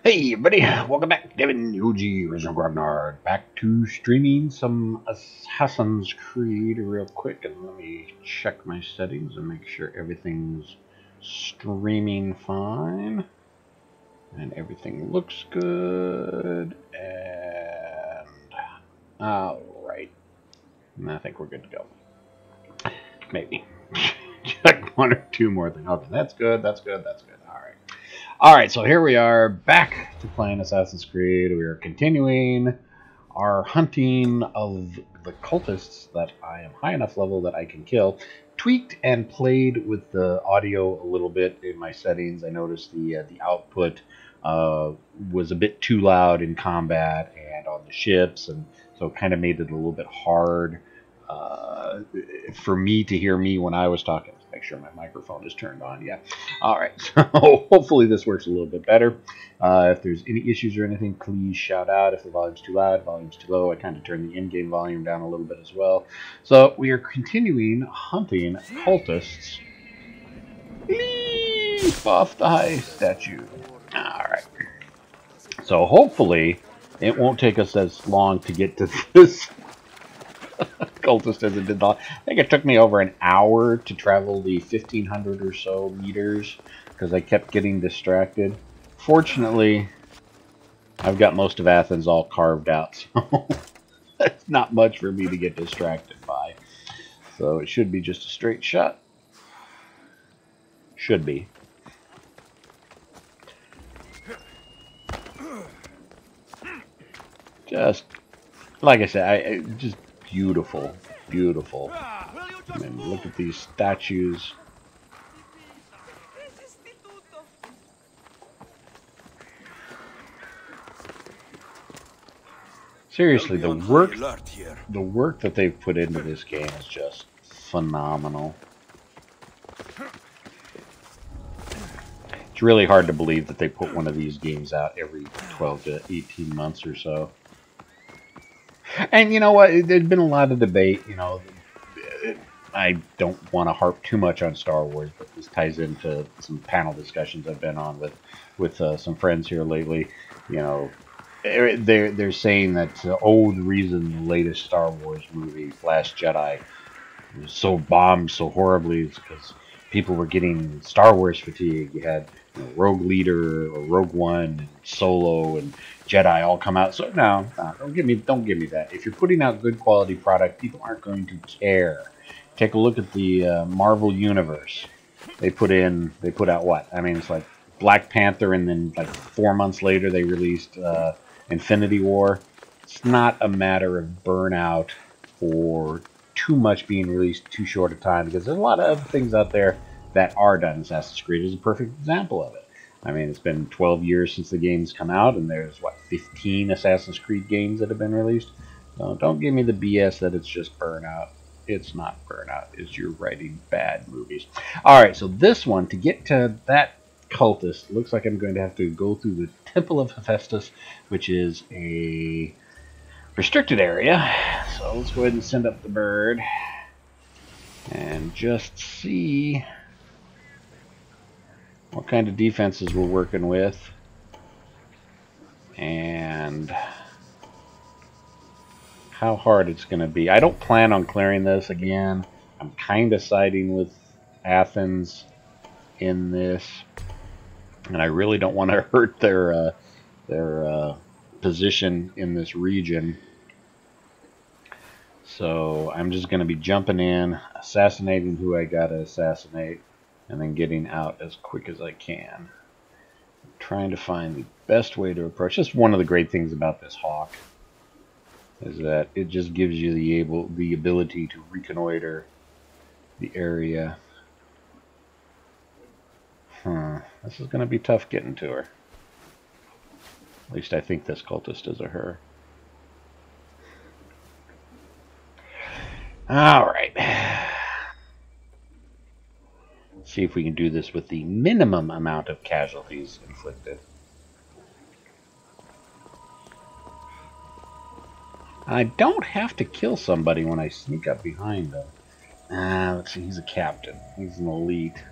Hey everybody, welcome back. Devin, OG, Original Grognard, back to streaming some Assassin's Creed real quick, and let me check my settings and make sure everything's streaming fine. And everything looks good, and alright. I think we're good to go. Maybe. Check one or two more things. Okay, that's good, that's good, that's good. Alright. Alright, so here we are back to playing Assassin's Creed. We are continuing our hunting of the cultists that I am high enough level that I can kill. Tweaked and played with the audio a little bit in my settings. I noticed the output was a bit too loud in combat and on the ships, and so it kind of made it a little bit hard for me to hear me when I was talking. Make sure my microphone is turned on. Yeah. All right. So hopefully this works a little bit better. If there's any issues or anything, please shout out. If the volume's too loud, volume's too low, I kind of turn the in-game volume down a little bit as well. So we are continuing hunting cultists. Leap off the high statue. All right. So hopefully it won't take us as long to get to this cultist as it did not. I think it took me over an hour to travel the 1,500 or so meters because I kept getting distracted. Fortunately, I've got most of Athens all carved out, so that's not much for me to get distracted by. So it should be just a straight shot. Should be. Just, like I said, just beautiful, beautiful. I mean, look at these statues. Seriously, the work that they've put into this game is just phenomenal. It's really hard to believe that they put one of these games out every 12 to 18 months or so. And you know what? There's been a lot of debate. You know, I don't want to harp too much on Star Wars, but this ties into some panel discussions I've been on with some friends here lately. You know, they're saying that the reason the latest Star Wars movie, Last Jedi, was so bombed so horribly is because people were getting Star Wars fatigue. You had Rogue Leader or Rogue One and Solo and Jedi all come out. So no, don't give me that. If you're putting out good quality product, people aren't going to care. Take a look at the Marvel Universe. They put out what? I mean, it's like Black Panther, and then like 4 months later they released Infinity War. It's not a matter of burnout or too much being released too short a time, because there's a lot of other things out there that are done. Assassin's Creed is a perfect example of it. I mean, it's been 12 years since the game's come out, and there's, what, 15 Assassin's Creed games that have been released? So don't give me the BS that it's just burnout. It's not burnout. It's you're writing bad movies. Alright, so this one, to get to that cultist, looks like I'm going to have to go through the Temple of Hephaestus, which is a restricted area. So let's go ahead and send up the bird and just see what kind of defenses we're working with and how hard it's going to be. I don't plan on clearing this again. I'm kind of siding with Athens in this, and I really don't want to hurt their position in this region. So I'm just going to be jumping in, assassinating who I got to assassinate, and then getting out as quick as I can. I'm trying to find the best way to approach. That's one of the great things about this hawk, is that it just gives you the ability to reconnoiter the area. This is going to be tough getting to her. At least I think this cultist is a her. Alright. See if we can do this with the minimum amount of casualties inflicted. I don't have to kill somebody when I sneak up behind them. Let's see, he's a captain. He's an elite.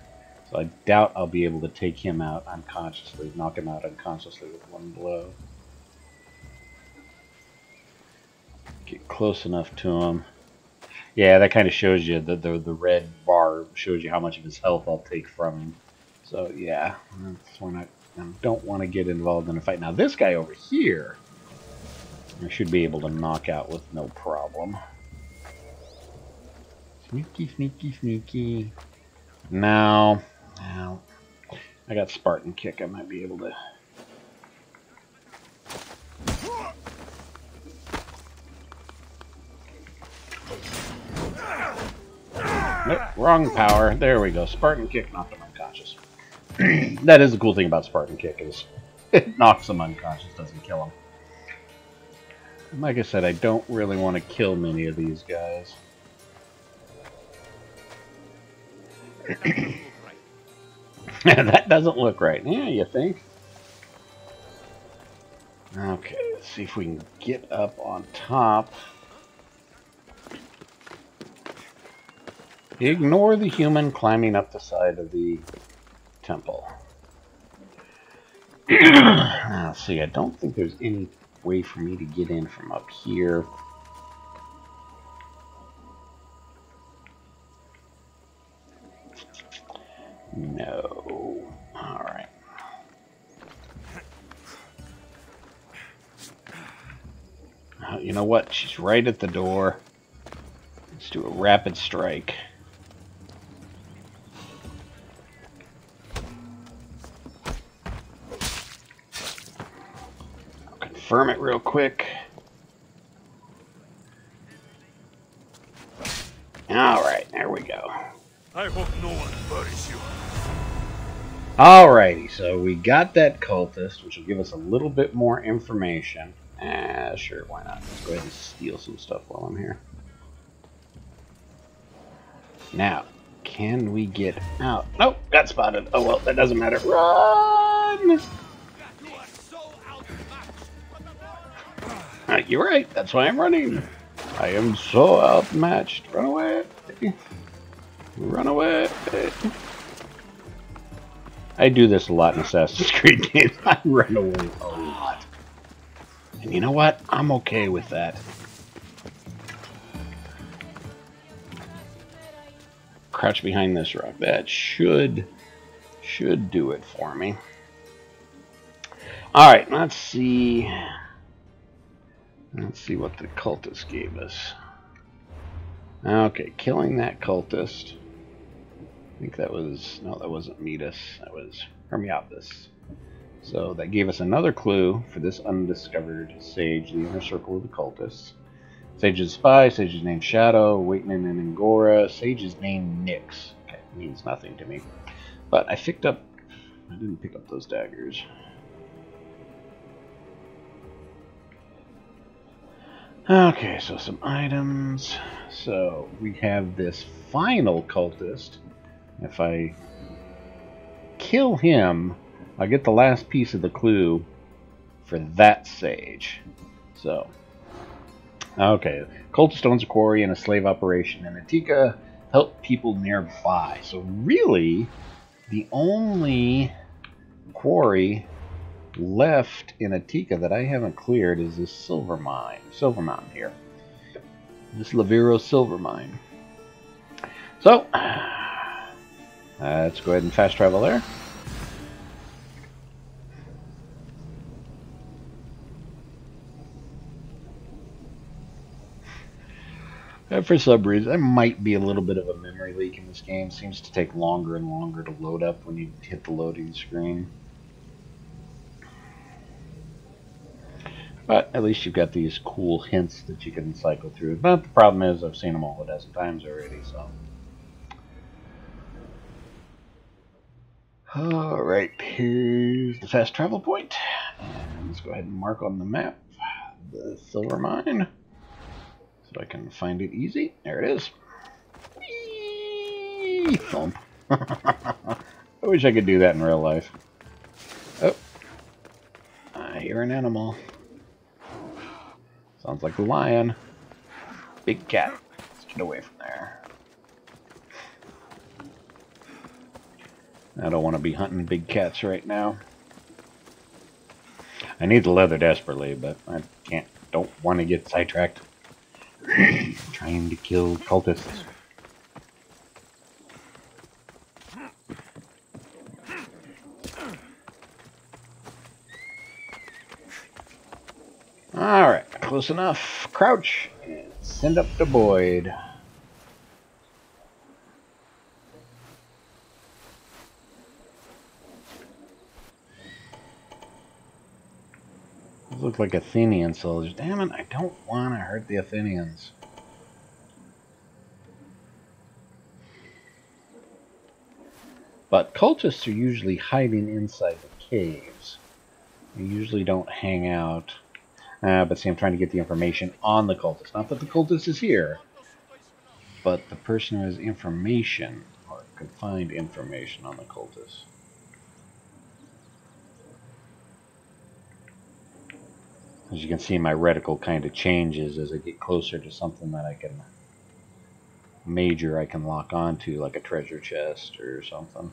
So I doubt I'll be able to take him out unconsciously, knock him out unconsciously with one blow. Get close enough to him. Yeah, that kind of shows you, the red bar shows you how much of his health I'll take from him. So yeah, that's when I don't want to get involved in a fight. Now this guy over here, I should be able to knock out with no problem. Sneaky, sneaky, sneaky. Now, I got Spartan Kick. I might be able to. Nope, wrong power. There we go. Spartan Kick knocked him unconscious. That is the cool thing about Spartan Kick, is it knocks him unconscious, doesn't kill him. And like I said, I don't really want to kill many of these guys. That doesn't look right. Yeah, you think? Okay, let's see if we can get up on top. Ignore the human climbing up the side of the temple. Let's see, I don't think there's any way for me to get in from up here. No. Alright. You know what? She's right at the door. Let's do a rapid strike. I'll confirm it real quick. Alright, there we go. I hope no one buries you. Alrighty, so we got that cultist, which will give us a little bit more information. Sure, why not? Let's go ahead and steal some stuff while I'm here. Now, can we get out? Nope, got spotted. Oh well, that doesn't matter. Run! You're right, that's why I'm running. I am so outmatched. Run away. Run away. I do this a lot in Assassin's Creed games. I run away a lot. And you know what? I'm okay with that. Crouch behind this rock. That should do it for me. Alright, let's see. Let's see what the cultist gave us. Okay, killing that cultist. I think that was... No, that wasn't Metis. That was Hermiopsis. So that gave us another clue for this undiscovered sage, the inner circle of the cultists. Sage is spy, sage is named Shadow, Wakeman and Angora, sage is named Nyx. Okay, means nothing to me. But I didn't pick up those daggers. Okay, so some items. So we have this final cultist. If I kill him, I get the last piece of the clue for that sage. So, okay. Cultist owns a quarry and a slave operation in Attica. Help people nearby. So really, the only quarry left in Attica that I haven't cleared is this silver mountain here. This Lavero silver mine. So, let's go ahead and fast travel there. For some reason, there might be a little bit of a memory leak in this game. Seems to take longer and longer to load up when you hit the loading screen. But at least you've got these cool hints that you can cycle through. But the problem is I've seen them all a dozen times already, so. Alright, here's the fast travel point. And let's go ahead and mark on the map the silver mine. So I can find it easy. There it is. Whee! Thump. I wish I could do that in real life. Oh. I hear an animal. Sounds like a lion. Big cat. Let's get away from there. I don't want to be hunting big cats right now. I need the leather desperately, but I don't want to get sidetracked trying to kill cultists. Alright, close enough. Crouch and send up the Boyd. Those look like Athenian soldiers. Damn it, I don't want to hurt the Athenians. But cultists are usually hiding inside the caves. They usually don't hang out. But see, I'm trying to get the information on the cultist. Not that the cultist is here, but the person who has information, or could find information on the cultist. As you can see, my reticle kind of changes as I get closer to something that I can lock onto, like a treasure chest or something.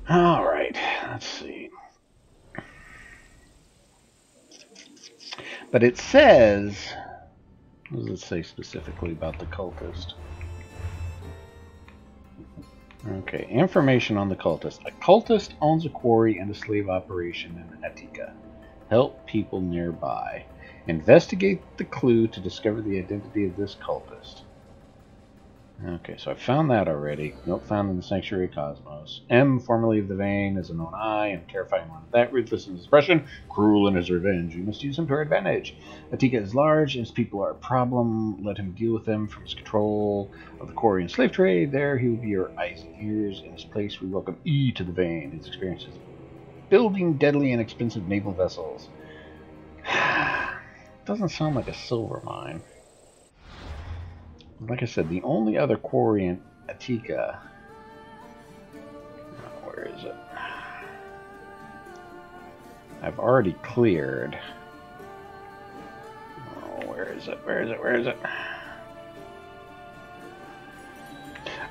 Alright, let's see. But it says, what does it say specifically about the cultist? Okay, information on the cultist. A cultist owns a quarry and a slave operation in Attica. Help people nearby. Investigate the clue to discover the identity of this cultist. Okay, so I found that already. Note found in the Sanctuary Cosmos. M, formerly of the Vein, is a known eye and a terrifying one at that. Ruthless in his expression, cruel in his revenge. You must use him to our advantage. Attica is large, and his people are a problem. Let him deal with them from his control of the quarry and slave trade. There he will be your eyes and ears. In his place, we welcome E to the Vein. His experiences building deadly and expensive naval vessels. Doesn't sound like a silver mine. Like I said, the only other quarry in Attica. Where is it? I've already cleared. Oh, where is it? Where is it? Where is it?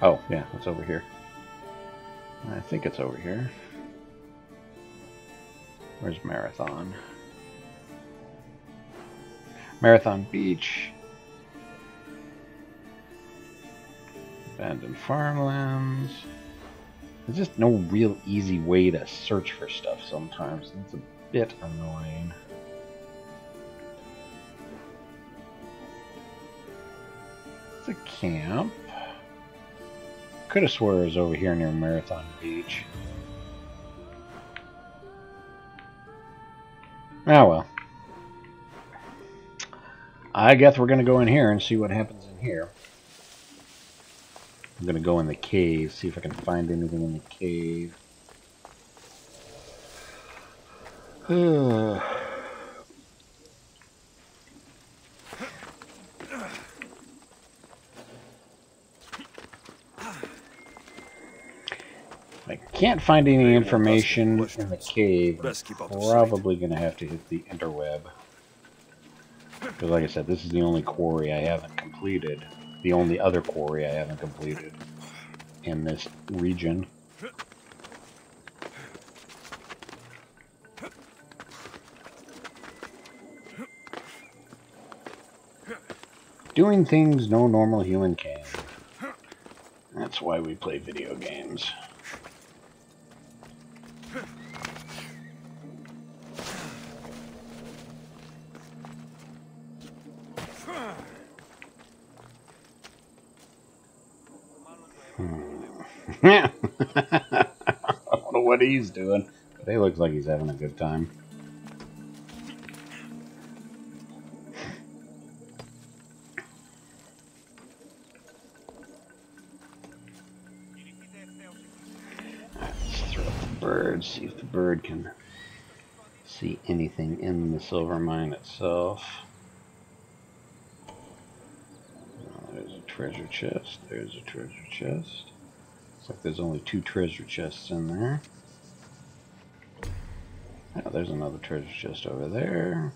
Oh, yeah, it's over here. I think it's over here. Where's Marathon? Marathon Beach. Abandoned farmlands. There's just no real easy way to search for stuff sometimes. It's a bit annoying. It's a camp. Could have swore it was over here near Marathon Beach. Ah well. I guess we're going to go in here and see what happens in here. I'm going to go in the cave, see if I can find anything in the cave. I can't find any information in the cave. I'm probably going to have to hit the interweb. Because like I said, this is the only quarry I haven't completed. The only other quarry I haven't completed in this region. Doing things no normal human can. That's why we play video games. I don't know what he's doing, but he looks like he's having a good time. Let's throw up the bird, see if the bird can see anything in the silver mine itself. There's a treasure chest, there's a treasure chest. Looks like there's only 2 treasure chests in there. Oh, there's another treasure chest over there.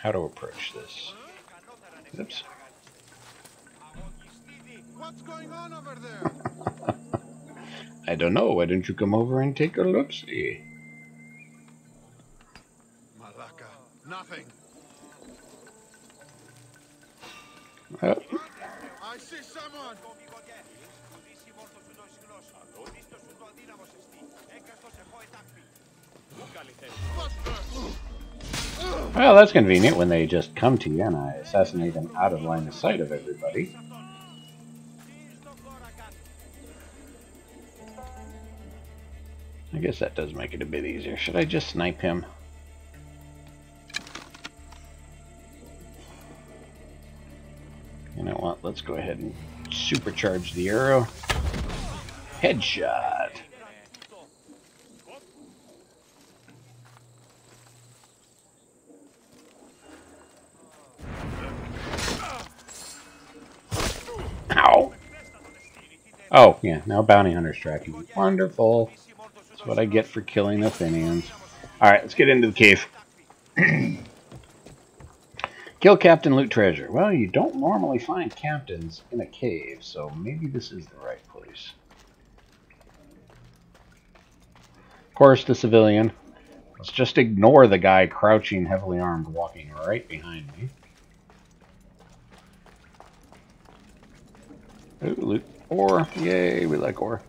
How to approach this? Oops. What's going on over there? I don't know. Why don't you come over and take a look-see? Malaka. Nothing. Oh. I see someone. Well, that's convenient when they just come to you and I assassinate them out of line of sight of everybody. I guess that does make it a bit easier. Should I just snipe him? You know what? Let's go ahead and supercharge the arrow. Headshot. Ow. Oh, yeah. Now bounty hunter's tracking me. Wonderful. That's what I get for killing the Athenians. Alright, let's get into the cave. Kill captain, loot treasure. Well, you don't normally find captains in a cave, so maybe this is the right place. Of course, the civilian. Let's just ignore the guy crouching, heavily armed, walking right behind me. Ooh, loot. Ore. Yay, we like ore.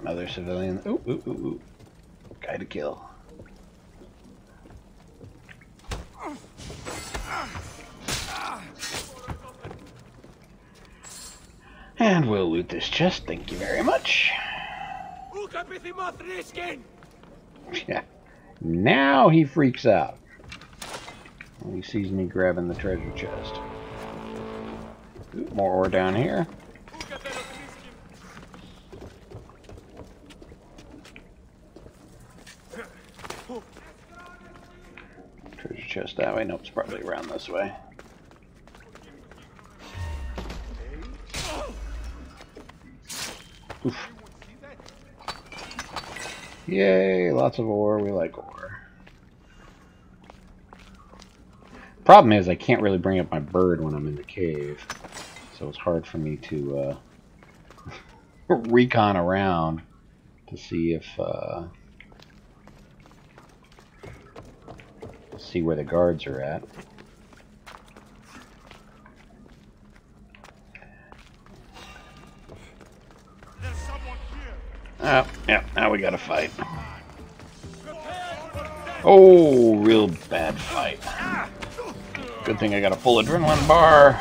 Another civilian. Ooh, ooh, ooh, ooh. Guy to kill. And we'll loot this chest. Thank you very much. Yeah. Now he freaks out when he sees me grabbing the treasure chest. Ooh, more ore down here. Treasure chest that way. Nope, it's probably around this way. Oof. Yay, lots of ore. We like ore. Problem is I can't really bring up my bird when I'm in the cave, so it's hard for me to recon around to see if see where the guards are at. Oh, yeah, now we gotta fight. Oh, real bad fight. Good thing I got a full adrenaline bar.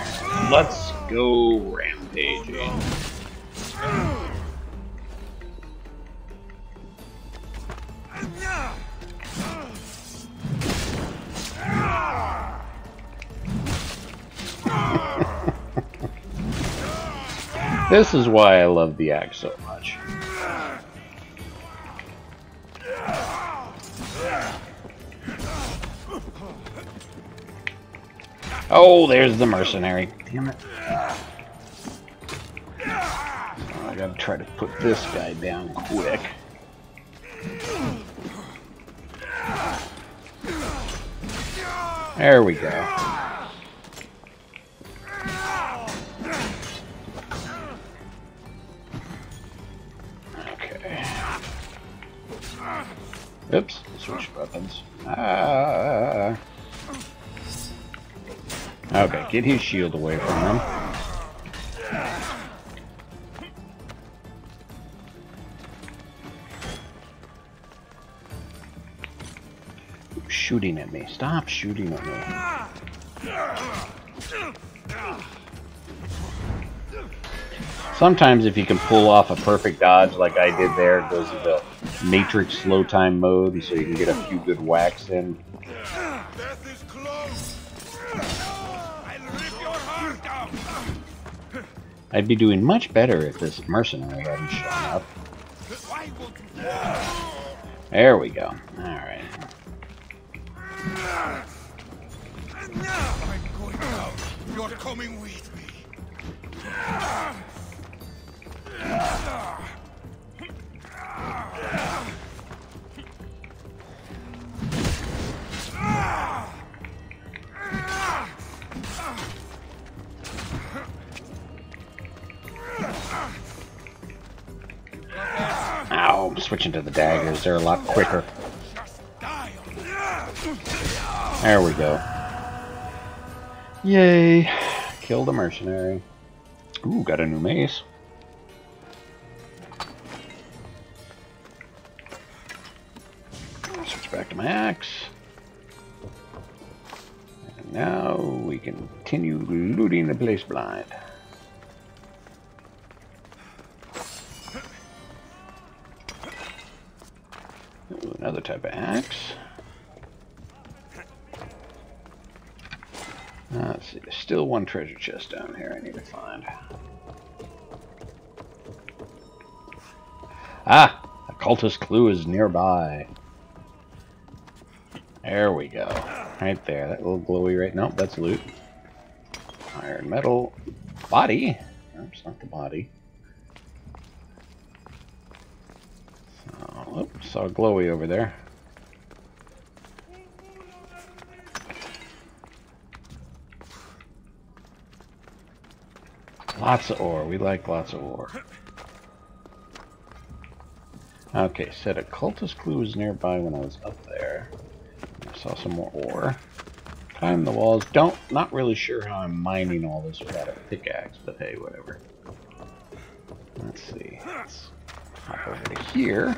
Let's go rampaging. This is why I love the axe so much. Oh, there's the mercenary. Damn it. Oh, I gotta try to put this guy down quick. There we go. Okay. Oops, switch weapons. Okay, get his shield away from him. Shooting at me. Stop shooting at me. Sometimes if you can pull off a perfect dodge like I did there, it goes into Matrix slow time mode so you can get a few good whacks in. Death is close. I'll rip your heart out. I'd be doing much better if this mercenary hadn't shown up. There we go. Alright. I'm going down. You're coming with me. Ow, I'm switching to the daggers. They're a lot quicker. There we go. Yay. Killed a mercenary. Ooh, got a new mace. Switch back to my axe. And now we continue looting the place blind. Ooh, another type of axe. Let's see, there's still one treasure chest down here I need to find. Ah! A cultist clue is nearby. There we go. Right there. That little glowy right. Nope, that's loot. Iron metal. Body? Nope, it's not the body. Oh, saw a glowy over there. Lots of ore. We like lots of ore. Okay, said a cultist clue was nearby when I was up there. I saw some more ore. Climb the walls. Not really sure how I'm mining all this without a pickaxe, but hey, whatever. Let's see. Let's hop over to here.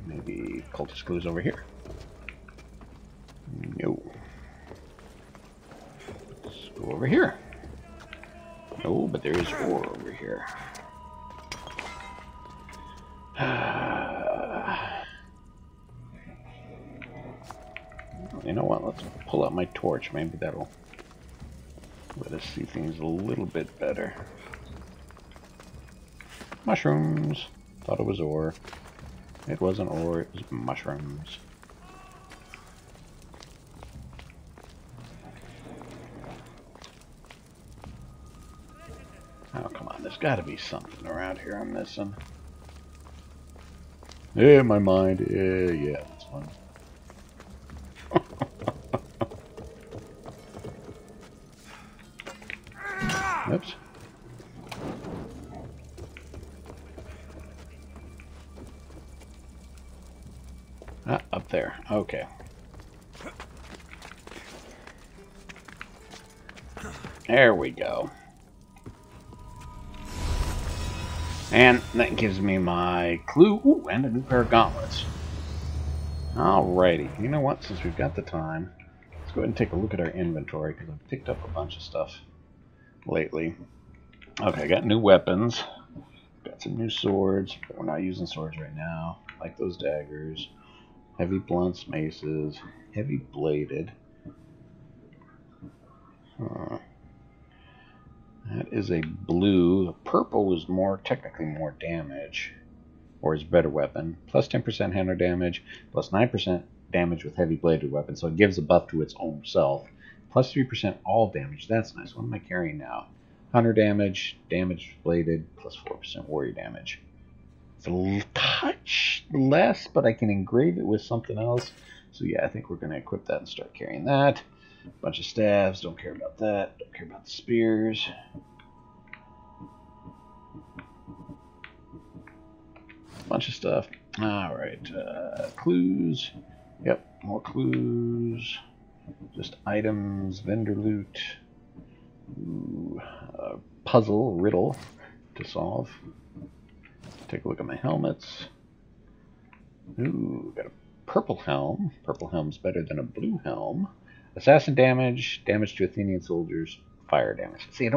Maybe cultist clues over here. No. Let's go over here. Oh, but there is ore over here. You know what? Let's pull out my torch. Maybe that'll let us see things a little bit better. Mushrooms. Thought it was ore. It wasn't ore, it was mushrooms. Oh, come on. There's got to be something around here I'm missing. Yeah, my mind. Yeah, that's fine. Oops. Ah, up there. Okay. There we go. And that gives me my clue. Ooh, and a new pair of gauntlets. Alrighty. You know what? Since we've got the time, let's go ahead and take a look at our inventory, because I've picked up a bunch of stuff lately. Okay, I got new weapons. Got some new swords, but we're not using swords right now. Like those daggers. Heavy blunts, maces. Heavy bladed. That is a blue. The purple is technically more damage. Or is a better weapon. Plus 10% hammer damage. Plus 9% damage with heavy bladed weapon. So it gives a buff to its own self. Plus 3% all damage. That's nice. What am I carrying now? Hunter damage. Damage bladed. Plus 4% warrior damage. It's a touch less, but I can engrave it with something else. So yeah, I think we're going to equip that and start carrying that. Bunch of staves, don't care about that. Don't care about the spears. Bunch of stuff. Alright, clues. Yep, more clues. Just items, vendor loot. Ooh, puzzle, riddle to solve. Take a look at my helmets. Ooh, got a purple helm. Purple helm's better than a blue helm. Assassin damage, damage to Athenian soldiers, fire damage. See,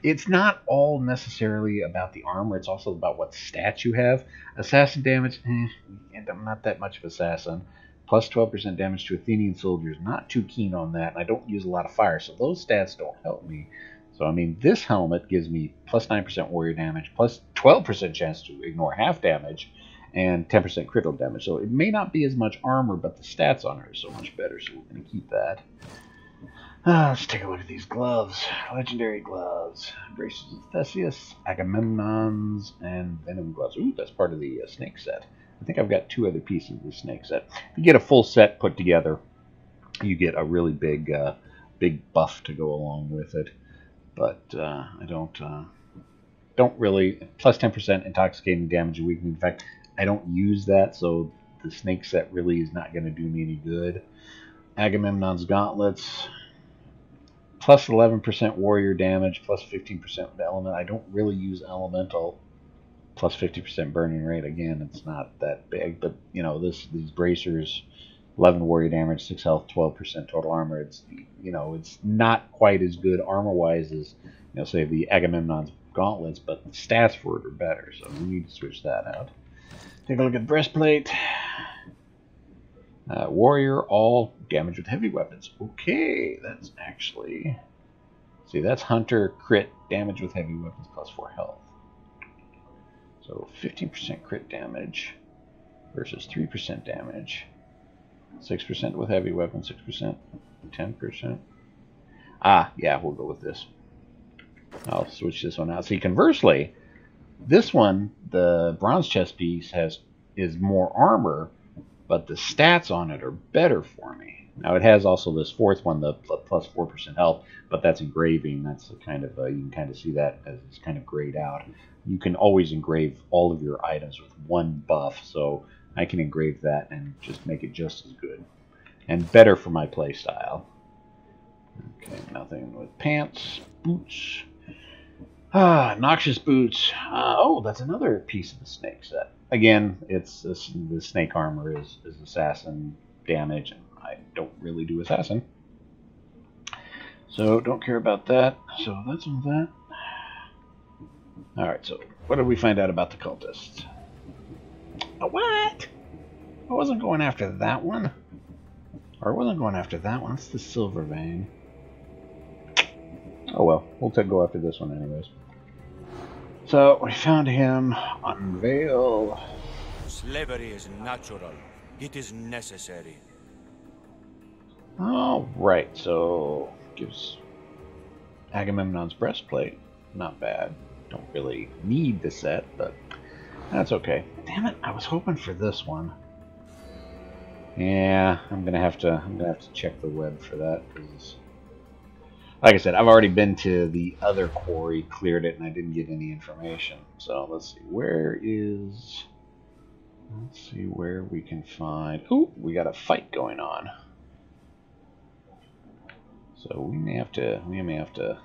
it's not all necessarily about the armor, it's also about what stats you have. Assassin damage, and I'm not that much of an assassin. Plus 12% damage to Athenian soldiers, not too keen on that, and I don't use a lot of fire, so those stats don't help me. So, I mean, this helmet gives me plus 9% warrior damage, plus 12% chance to ignore half damage, and 10% critical damage. So it may not be as much armor, but the stats on it are so much better, so we're going to keep that. Let's take a look at these gloves. Legendary gloves. Braces of Theseus, Agamemnon's, and Venom gloves. Ooh, that's part of the snake set. I think I've got 2 other pieces of the snake set. If you get a full set put together, you get a really big buff to go along with it. But I don't really... Plus 10% intoxicating damage and weakening. In fact, I don't use that, so the snake set really is not going to do me any good. Agamemnon's gauntlets. Plus 11% warrior damage, plus 15% with element. I don't really use elemental. Plus 50% burning rate. Again, it's not that big, but you know, these bracers, 11 warrior damage, 6 health, 12% total armor. It's, you know, it's not quite as good armor-wise as, you know, say the Agamemnon's gauntlets, but the stats for it are better, so we need to switch that out. Take a look at breastplate. Warrior, all damage with heavy weapons. Okay, that's actually... See, that's Hunter, crit, damage with heavy weapons, plus 4 health. So 15% crit damage versus 3% damage. 6% with heavy weapons, 6%, 10%. Ah, yeah, we'll go with this. I'll switch this one out. See, conversely, this one, the bronze chest piece, is more armor, but the stats on it are better for me. Now it has also this 4th one, the plus 4% health, but that's engraving. That's a kind of you can kind of see that as it's kind of grayed out. You can always engrave all of your items with 1 buff, so I can engrave that and just make it just as good and better for my play style. Okay, nothing with pants, boots. Noxious boots. Oh, that's another piece of the snake set. Again, it's the snake armor is assassin damage, and I don't really do assassin, so don't care about that. So that's all that. All right. So what did we find out about the cultists? Oh, what? I wasn't going after that one, or I wasn't going after that one. It's the silver vein. Oh well, we'll go after this one anyways. So we found him. Unveil. Slavery is natural. It is necessary. All right, so gives Agamemnon's breastplate. Not bad. Don't really need the set, but that's okay. Damn it! I was hoping for this one. Yeah, I'm gonna have to check the web for that, because, like I said, I've already been to the other quarry, cleared it, and I didn't get any information. So let's see, let's see where we can find. Ooh, we got a fight going on. So we may have to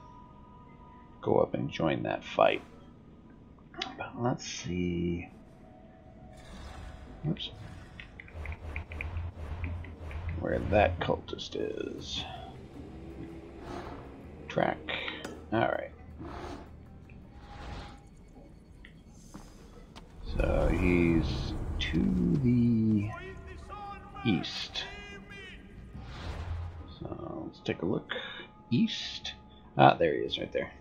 go up and join that fight. But let's see. Oops. Where that cultist is. Track. Alright. So he's to the east. So let's take a look. East. Ah, there he is right there.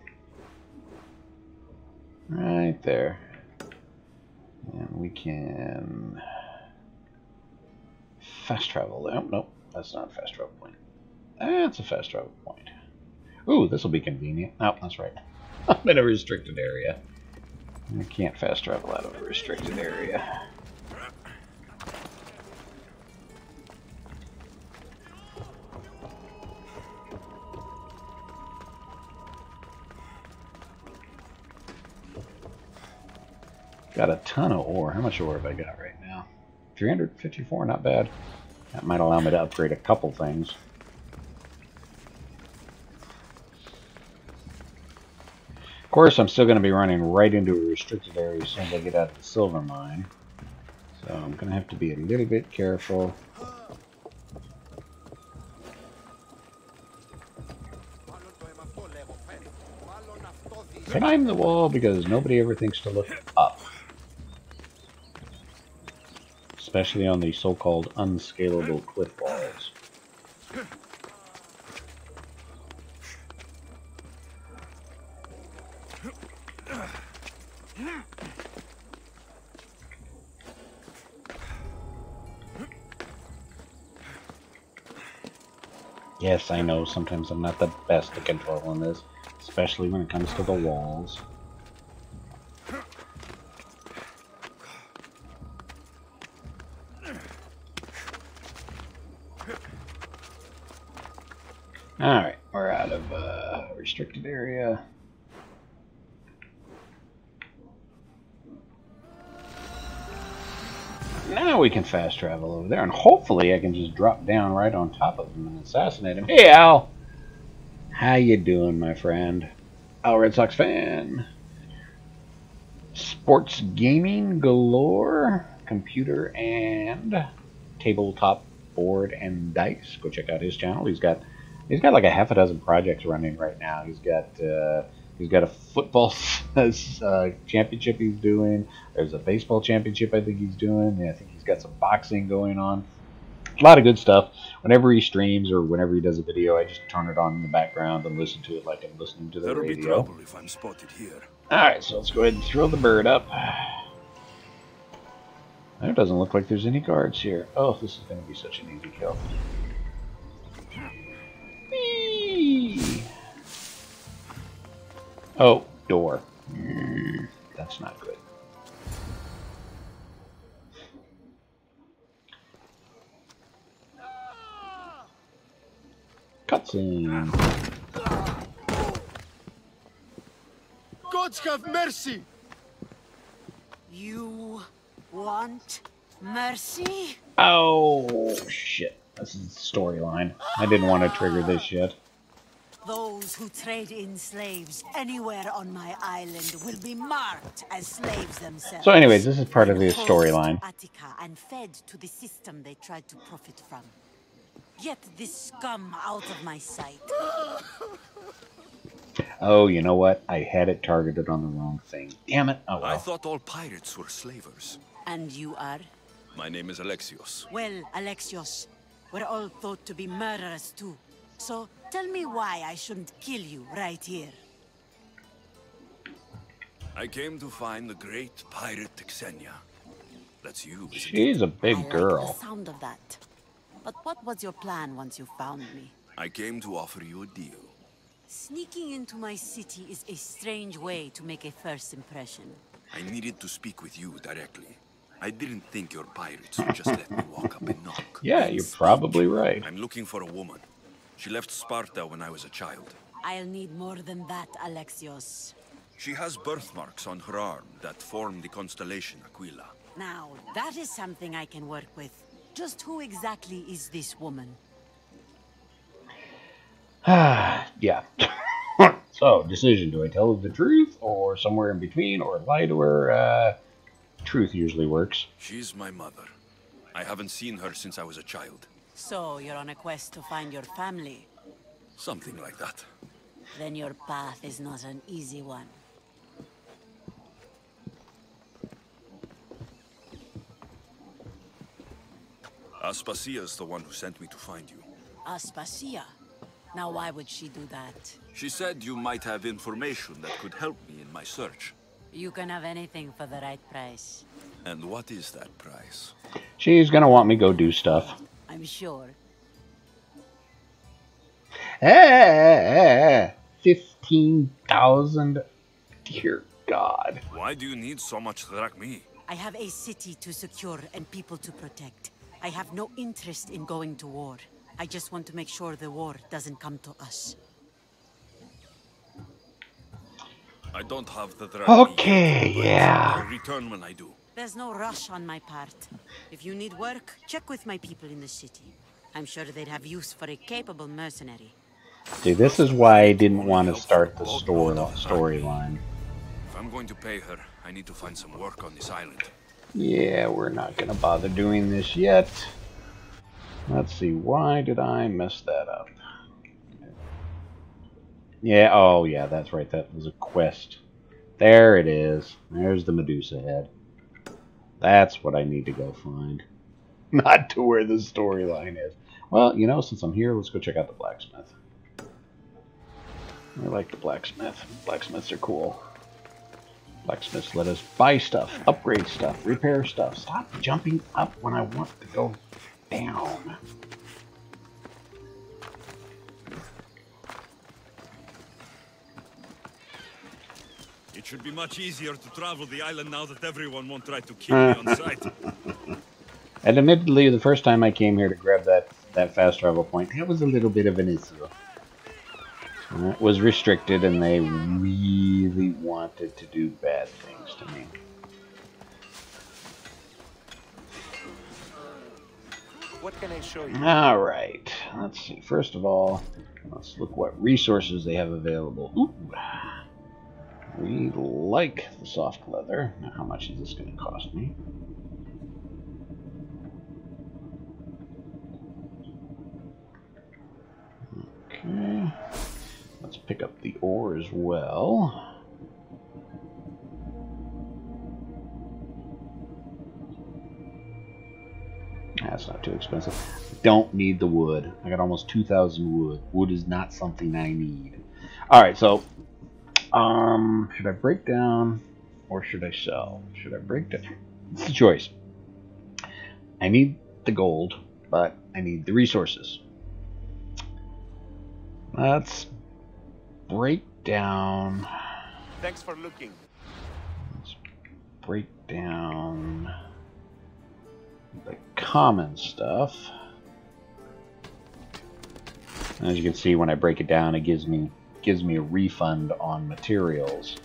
Right there. And we can fast travel there. Oh, nope, that's not a fast travel point. That's a fast travel point. Ooh, this will be convenient. Oh, that's right. I'm in a restricted area. I can't fast travel out of a restricted area. Got a ton of ore. How much ore have I got right now? 354, not bad. That might allow me to upgrade a couple things. Of course, I'm still going to be running right into a restricted area as soon as I get out of the silver mine. So I'm going to have to be a little bit careful. Climb the wall because nobody ever thinks to look up. Especially on the so-called unscalable cliff walls. Yes, I know, sometimes I'm not the best at controlling this, especially when it comes to the walls. Alright, we're out of restricted area. Now we can fast travel over there, and hopefully I can just drop down right on top of him and assassinate him. Hey, Al! How you doing, my friend? Al Red Sox fan. Sports gaming galore. Computer and tabletop board and dice. Go check out his channel. He's got like a half a dozen projects running right now. He's got a football championship he's doing. There's a baseball championship I think he's doing. Yeah, I think he's got some boxing going on. A lot of good stuff. Whenever he streams or whenever he does a video, I just turn it on in the background and listen to it like I'm listening to the radio. There'll be trouble if I'm spotted here. Alright, so let's go ahead and throw the bird up. It doesn't look like there's any guards here. Oh, this is going to be such an easy kill. Whee! Oh, door. That's not good. Cutscene. Gods have mercy! You want mercy? Oh, shit. This is the storyline. I didn't want to trigger this yet. Those who trade in slaves anywhere on my island will be marked as slaves themselves. So anyways, this is part of the storyline. Attica and fed to the system they tried to profit from. Get this scum out of my sight. Oh, you know what? I had it targeted on the wrong thing. Damn it. Oh, well. I thought all pirates were slavers. And you are? My name is Alexios. Well, Alexios, we're all thought to be murderers too. So tell me why I shouldn't kill you right here. I came to find the great pirate Xenia. That's you, isn't it? She's a big I like girl. the sound of that. But what was your plan once you found me? I came to offer you a deal. Sneaking into my city is a strange way to make a first impression. I needed to speak with you directly. I didn't think your pirates would just let me walk up and knock. Yeah, you're probably right. I'm looking for a woman. She left Sparta when I was a child. I'll need more than that, Alexios. She has birthmarks on her arm that form the constellation Aquila. Now, that is something I can work with. Just who exactly is this woman? Yeah. So, decision. Do I tell her the truth or somewhere in between or lie to her? Truth usually works. She's my mother. I haven't seen her since I was a child. So, you're on a quest to find your family. Something like that. Then your path is not an easy one. Aspasia's the one who sent me to find you. Aspasia? Now why would she do that? She said you might have information that could help me in my search. You can have anything for the right price. And what is that price? She's gonna want me to go do stuff. I'm sure. 15,000. Dear God. Why do you need so much drachmi? I have a city to secure and people to protect. I have no interest in going to war. I just want to make sure the war doesn't come to us. I don't have the drachmi. Okay, But yeah. I'll return when I do. There's no rush on my part. If you need work, check with my people in the city. I'm sure they'd have use for a capable mercenary. See, this is why I didn't want to start the storyline. If I'm going to pay her, I need to find some work on this island. Yeah, we're not going to bother doing this yet. Let's see, why did I mess that up? Yeah, oh yeah, that's right, that was a quest. There it is. There's the Medusa head. That's what I need to go find. Not to where the storyline is. Well, you know, since I'm here, let's go check out the blacksmith. I like the blacksmith. Blacksmiths are cool. Blacksmiths let us buy stuff, upgrade stuff, repair stuff. Stop jumping up when I want to go down. should be much easier to travel the island now that everyone won't try to kill me on sight. And admittedly, the first time I came here to grab that fast travel point, that was a little bit of an issue. It was restricted, and they really wanted to do bad things to me. What can I show you? All right, let's see. First of all, let's look what resources they have available. Ooh. We like the soft leather. Now, how much is this going to cost me? Okay. Let's pick up the ore as well. That's not too expensive. Don't need the wood. I got almost 2,000 wood. Wood is not something I need. Alright, so should I break down or should I sell? Should I break down? It's a choice. I need the gold, but I need the resources. Let's break down. Thanks for looking. Let's break down the common stuff. As you can see, when I break it down, it gives me a refund on materials.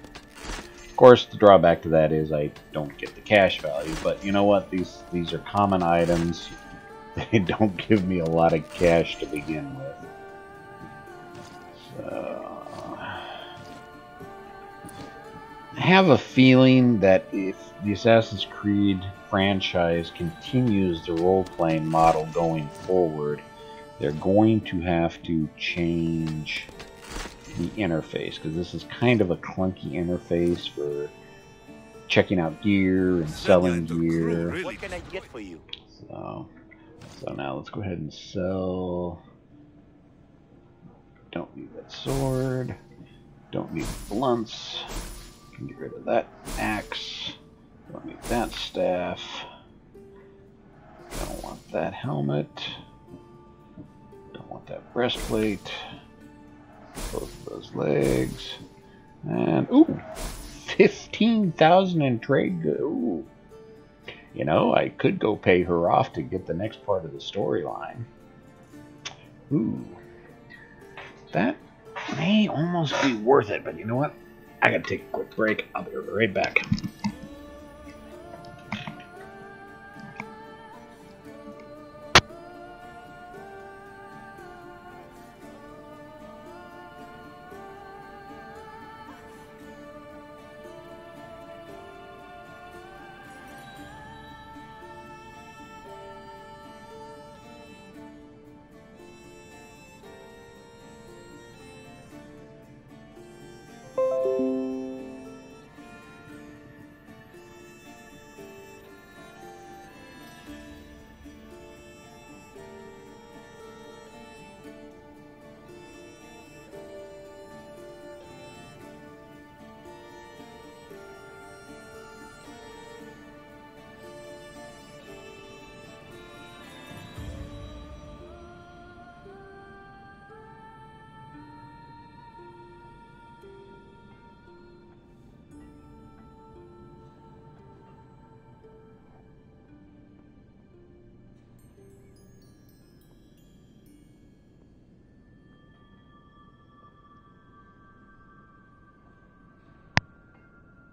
Of course, the drawback to that is I don't get the cash value, but you know what? These are common items. They don't give me a lot of cash to begin with. So I have a feeling that if the Assassin's Creed franchise continues the role-playing model going forward, they're going to have to change the interface, because this is kind of a clunky interface for checking out gear and selling gear. What can I get for you? So now let's go ahead and sell. Don't need that sword. Don't need blunts. Can get rid of that axe. Don't need that staff. Don't want that helmet. Don't want that breastplate. Both of those legs. And, ooh, 15,000 in trade goods. Ooh. You know, I could go pay her off to get the next part of the storyline. Ooh. That may almost be worth it, but you know what? I gotta take a quick break. I'll be right back.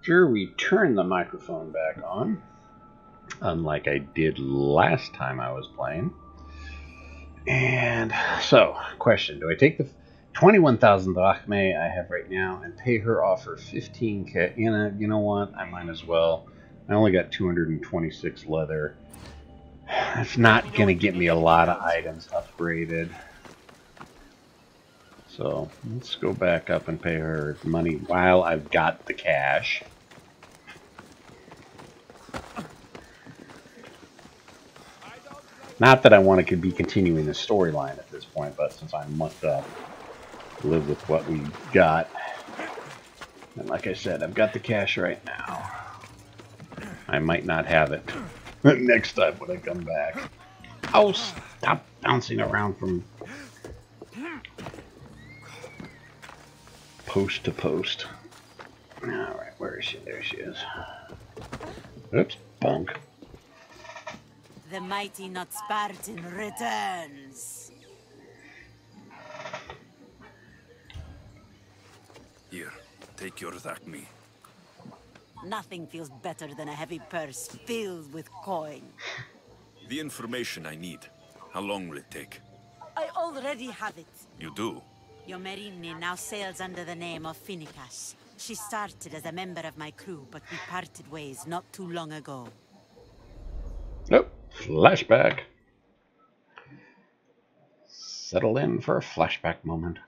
Sure, we turn the microphone back on, unlike I did last time I was playing. And so, question: do I take the 21,000 drachme I have right now and pay her off her 15k? You know what? I might as well. I only got 226 leather. It's not gonna get me a lot of items upgraded. So let's go back up and pay her money while I've got the cash. Not that I want to be continuing the storyline at this point, but since I must live with what we got. And like I said, I've got the cash right now. I might not have it next time when I come back. Oh, stop bouncing around from post to post. Alright. Where is she? There she is. Oops, bunk. The mighty not Spartan returns. Here, take your Thacme. Nothing feels better than a heavy purse filled with coin. The information I need. How long will it take? I already have it. You do? Your Merimni now sails under the name of Finikas. She started as a member of my crew, but we parted ways not too long ago. Nope. Flashback. Settle in for a flashback moment.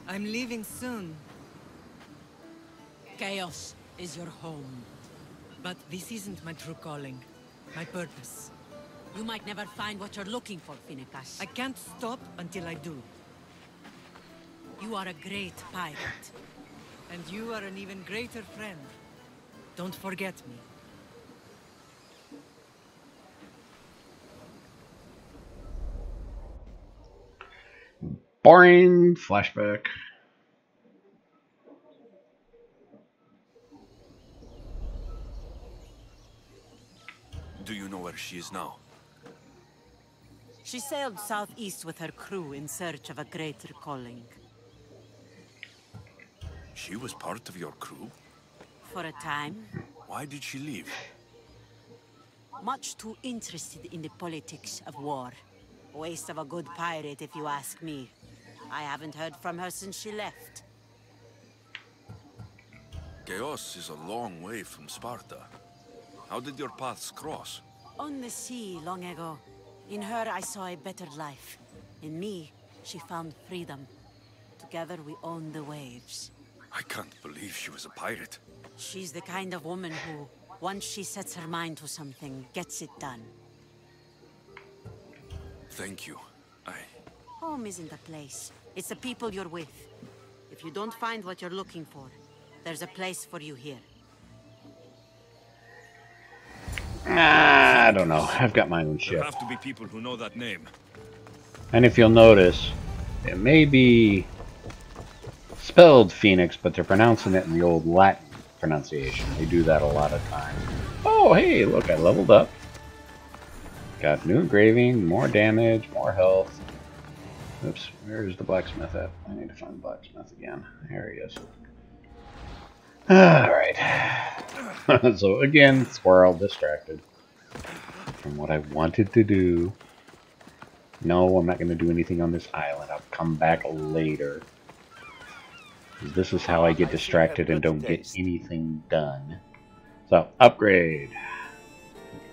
I'm leaving soon, Chaos is your home. but this isn't my true calling. My purpose. You might never find what you're looking for, Finikas. I can't stop until I do. You are a great pirate. And you are an even greater friend. Don't forget me. Boring flashback. Do you know where she is now? She sailed southeast with her crew in search of a greater calling. She was part of your crew? For a time, Why did she leave? much too interested in the politics of war. Waste of a good pirate, if you ask me. I haven't heard from her since she left. Chaos is a long way from Sparta. How did your paths cross? On the sea long ago. In her, I saw a better life. In me, she found freedom. Together, we owned the waves. I can't believe she was a pirate. She's the kind of woman who, once she sets her mind to something, gets it done. Thank you. Home isn't a place. It's the people you're with. If you don't find what you're looking for, there's a place for you here. I don't know. I've got my own There ship. have to be people who know that name. And if you'll notice, it may be spelled Phoenix, but they're pronouncing it in the old Latin pronunciation. They do that a lot of times. Oh, hey, look, I leveled up. Got new engraving, more damage, more health. Oops, where's the blacksmith at? I need to find the blacksmith again. There he is. Alright. So again, squirrel distracted from what I wanted to do. No, I'm not going to do anything on this island. I'll come back later. This is how I get distracted and don't get anything done. So, upgrade.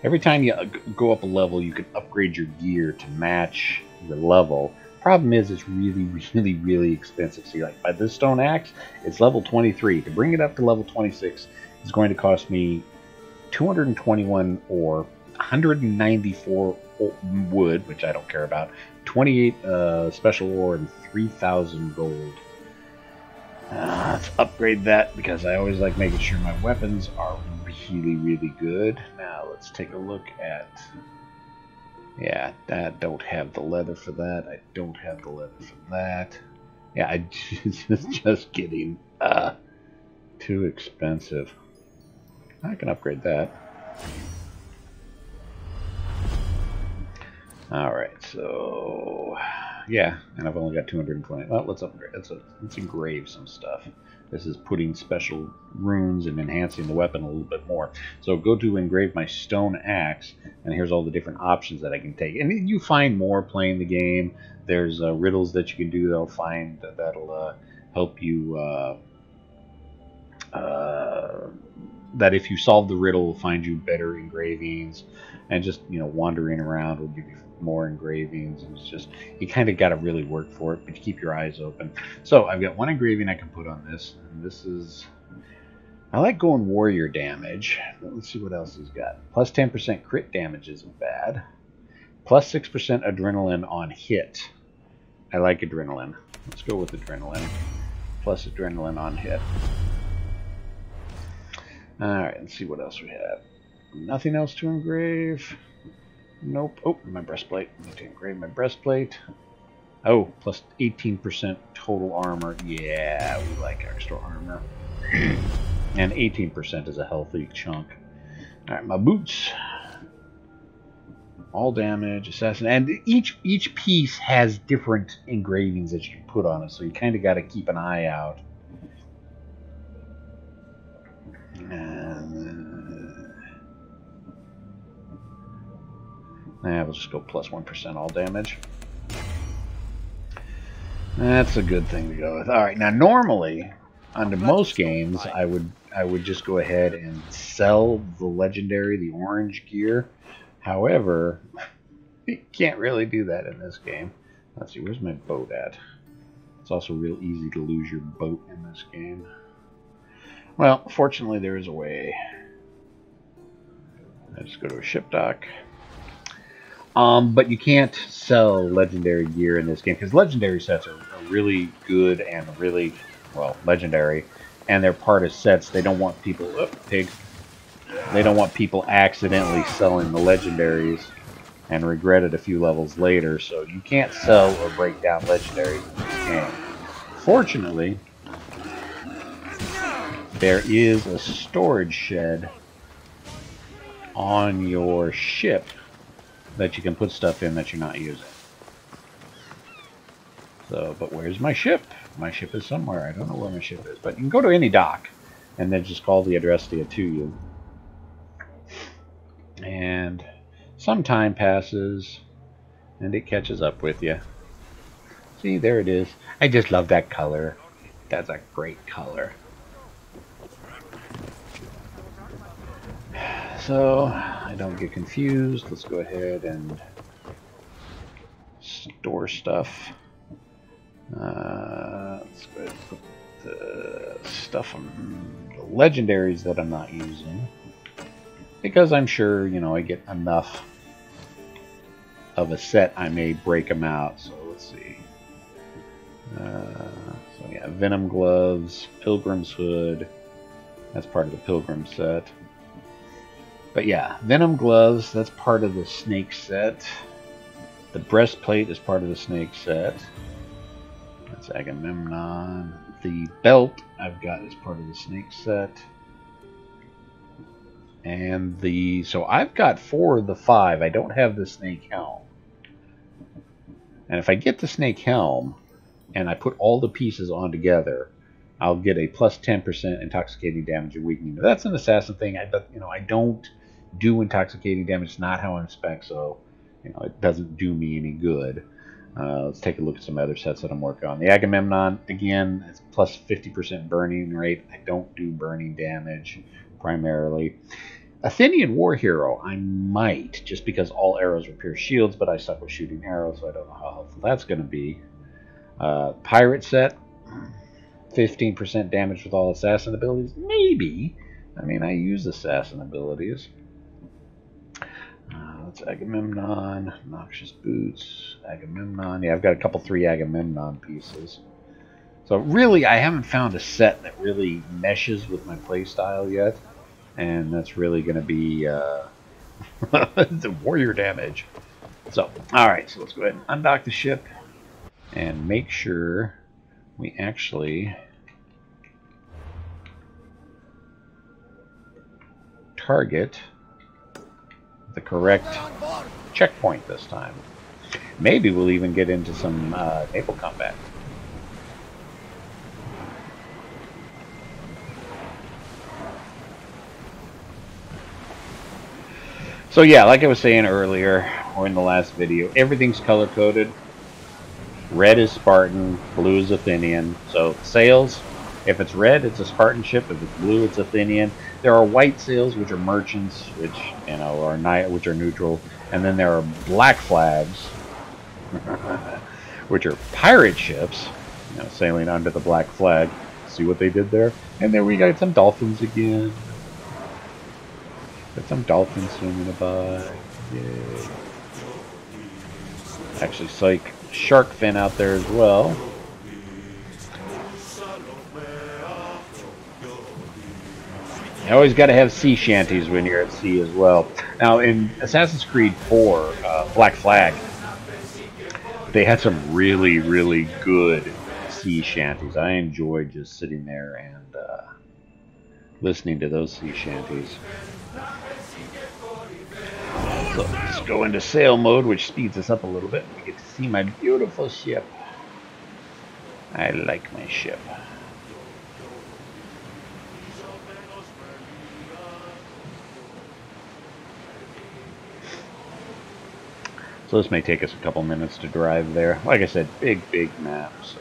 Every time you go up a level, you can upgrade your gear to match your level. Problem is, it's really, really, really expensive. So, like, by this stone axe, it's level 23. To bring it up to level 26 is going to cost me 221 ore, 194 wood, which I don't care about, 28 special ore, and 3,000 gold. Let's upgrade that because I always like making sure my weapons are really, really good. Now let's take a look at... Yeah, I don't have the leather for that. I don't have the leather for that. Yeah, I just getting too expensive. I can upgrade that. Alright, so... Yeah, and I've only got 220. Well, let's upgrade. Let's engrave some stuff. This is putting special runes and enhancing the weapon a little bit more. So go to engrave my stone axe, and here's all the different options that I can take. And you find more playing the game. There's riddles that you can do that'll help you. That if you solve the riddle, will find you better engravings, and just wandering around will give you more engravings. And it's just, you kind of got to really work for it, but you keep your eyes open. So I've got one engraving I can put on this, and this is, I like going warrior damage, but let's see what else he's got. Plus 10% crit damage isn't bad. Plus 6% adrenaline on hit. I like adrenaline. Let's go with adrenaline. Plus adrenaline on hit. Alright, let's see what else we have. Nothing else to engrave. Nope. Oh, my breastplate. I need to upgrade my breastplate. Oh, plus 18% total armor. Yeah, we like extra armor. And 18% is a healthy chunk. Alright, my boots. All damage, assassin. And each piece has different engravings that you can put on it, so you kind of got to keep an eye out. And we'll just go plus 1% all damage. That's a good thing to go with. All right, now normally, under most games, I would just go ahead and sell the legendary, the orange gear. However, you can't really do that in this game. Let's see, where's my boat at? It's also real easy to lose your boat in this game. Well, fortunately, there is a way. I just go to a ship dock. But you can't sell legendary gear in this game because legendary sets are really good and really, well, legendary, and they're part of sets. They don't want people, they don't want people accidentally selling the legendaries and regret it a few levels later. So you can't sell or break down legendaries in this game. Fortunately, there is a storage shed on your ship that you can put stuff in that you're not using. So, but where's my ship? My ship is somewhere. I don't know where my ship is. But you can go to any dock and then just call the Odyssey to you. And some time passes and it catches up with you. See, there it is. I just love that color. That's a great color. So, I don't get confused. Let's go ahead and store stuff. Let's go ahead and put the stuff on the legendaries that I'm not using. Because I'm sure, you know, I get enough of a set, I may break them out. So, let's see. So, yeah, Venom Gloves, Pilgrim's Hood. That's part of the Pilgrim set. But yeah, Venom Gloves, that's part of the Snake set. The breastplate is part of the Snake set. That's Agamemnon. The belt I've got is part of the Snake set. And so I've got 4 of the 5. I don't have the Snake Helm. And if I get the Snake Helm and I put all the pieces on together, I'll get a plus 10% intoxicating damage and weakening. Now, that's an assassin thing. I don't do intoxicating damage. It's not how I'm spec, so it doesn't do me any good. Let's take a look at some other sets that I'm working on. The Agamemnon, again, it's plus 50% burning rate. I don't do burning damage primarily. Athenian War Hero, I might, just because all arrows repair shields, but I suck with shooting arrows, so I don't know how helpful that's going to be. Pirate set, 15% damage with all assassin abilities. Maybe. I mean, I use assassin abilities. That's Agamemnon, Noxious Boots, Agamemnon. Yeah, I've got a couple 3 Agamemnon pieces. So really, I haven't found a set that really meshes with my playstyle yet. And that's really going to be the warrior damage. So, alright, so let's go ahead and undock the ship and make sure we actually target the correct checkpoint this time. Maybe we'll even get into some naval combat. So yeah, like I was saying earlier, or in the last video, everything's color-coded. Red is Spartan, blue is Athenian. So sails, if it's red, it's a Spartan ship. If it's blue, it's Athenian. There are white sails, which are merchants, which which are neutral, and then there are black flags, which are pirate ships, sailing under the black flag. See what they did there? And then we got some dolphins again. Got some dolphins swimming by. Yay. Actually, psych shark fin out there as well. You always got to have sea shanties when you're at sea as well. Now, in Assassin's Creed 4, Black Flag, they had some really, really good sea shanties. I enjoyed just sitting there and listening to those sea shanties. So let's go into sail mode, which speeds us up a little bit. We get to see my beautiful ship. I like my ship. So this may take us a couple minutes to drive there. Like I said, big map, so...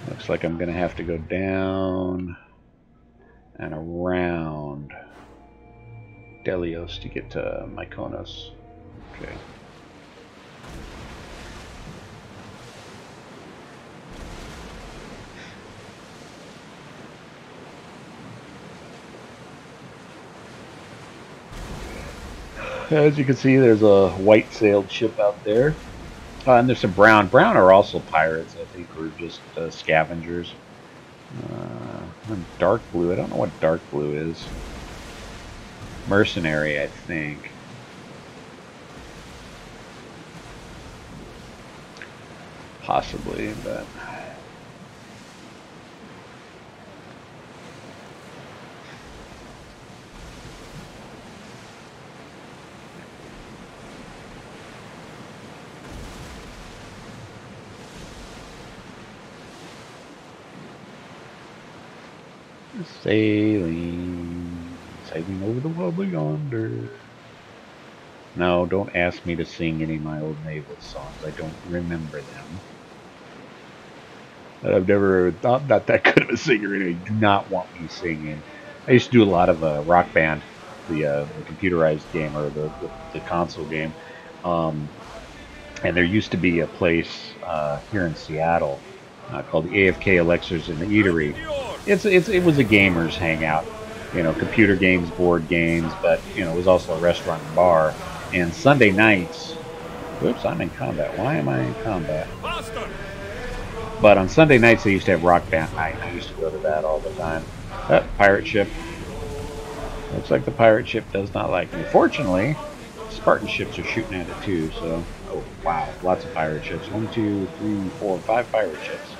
Looks like I'm going to have to go down and around Delios to get to Mykonos. Okay. As you can see, there's a white-sailed ship out there. And there's some brown. Brown are also pirates, I think, or just scavengers. And dark blue. I don't know what dark blue is. Mercenary, I think. Possibly, but... Sailing over the world yonder. No, don't ask me to sing any of my old naval songs. I don't remember them. I've never thought not that good of a singer, and I do not want me singing. I used to do a lot of Rock Band, the computerized game, or the console game. And there used to be a place here in Seattle called the AFK Elixirs and the Eatery. It was a gamers hangout, you know, computer games, board games, but you know, it was also a restaurant and bar. And Sunday nights, whoops, I'm in combat. Why am I in combat? But on Sunday nights they used to have Rock Band night. I used to go to that all the time. Pirate ship. Looks like the pirate ship does not like me. Fortunately, Spartan ships are shooting at it too. So, oh wow, lots of pirate ships. 1, 2, 3, 4, 5 pirate ships.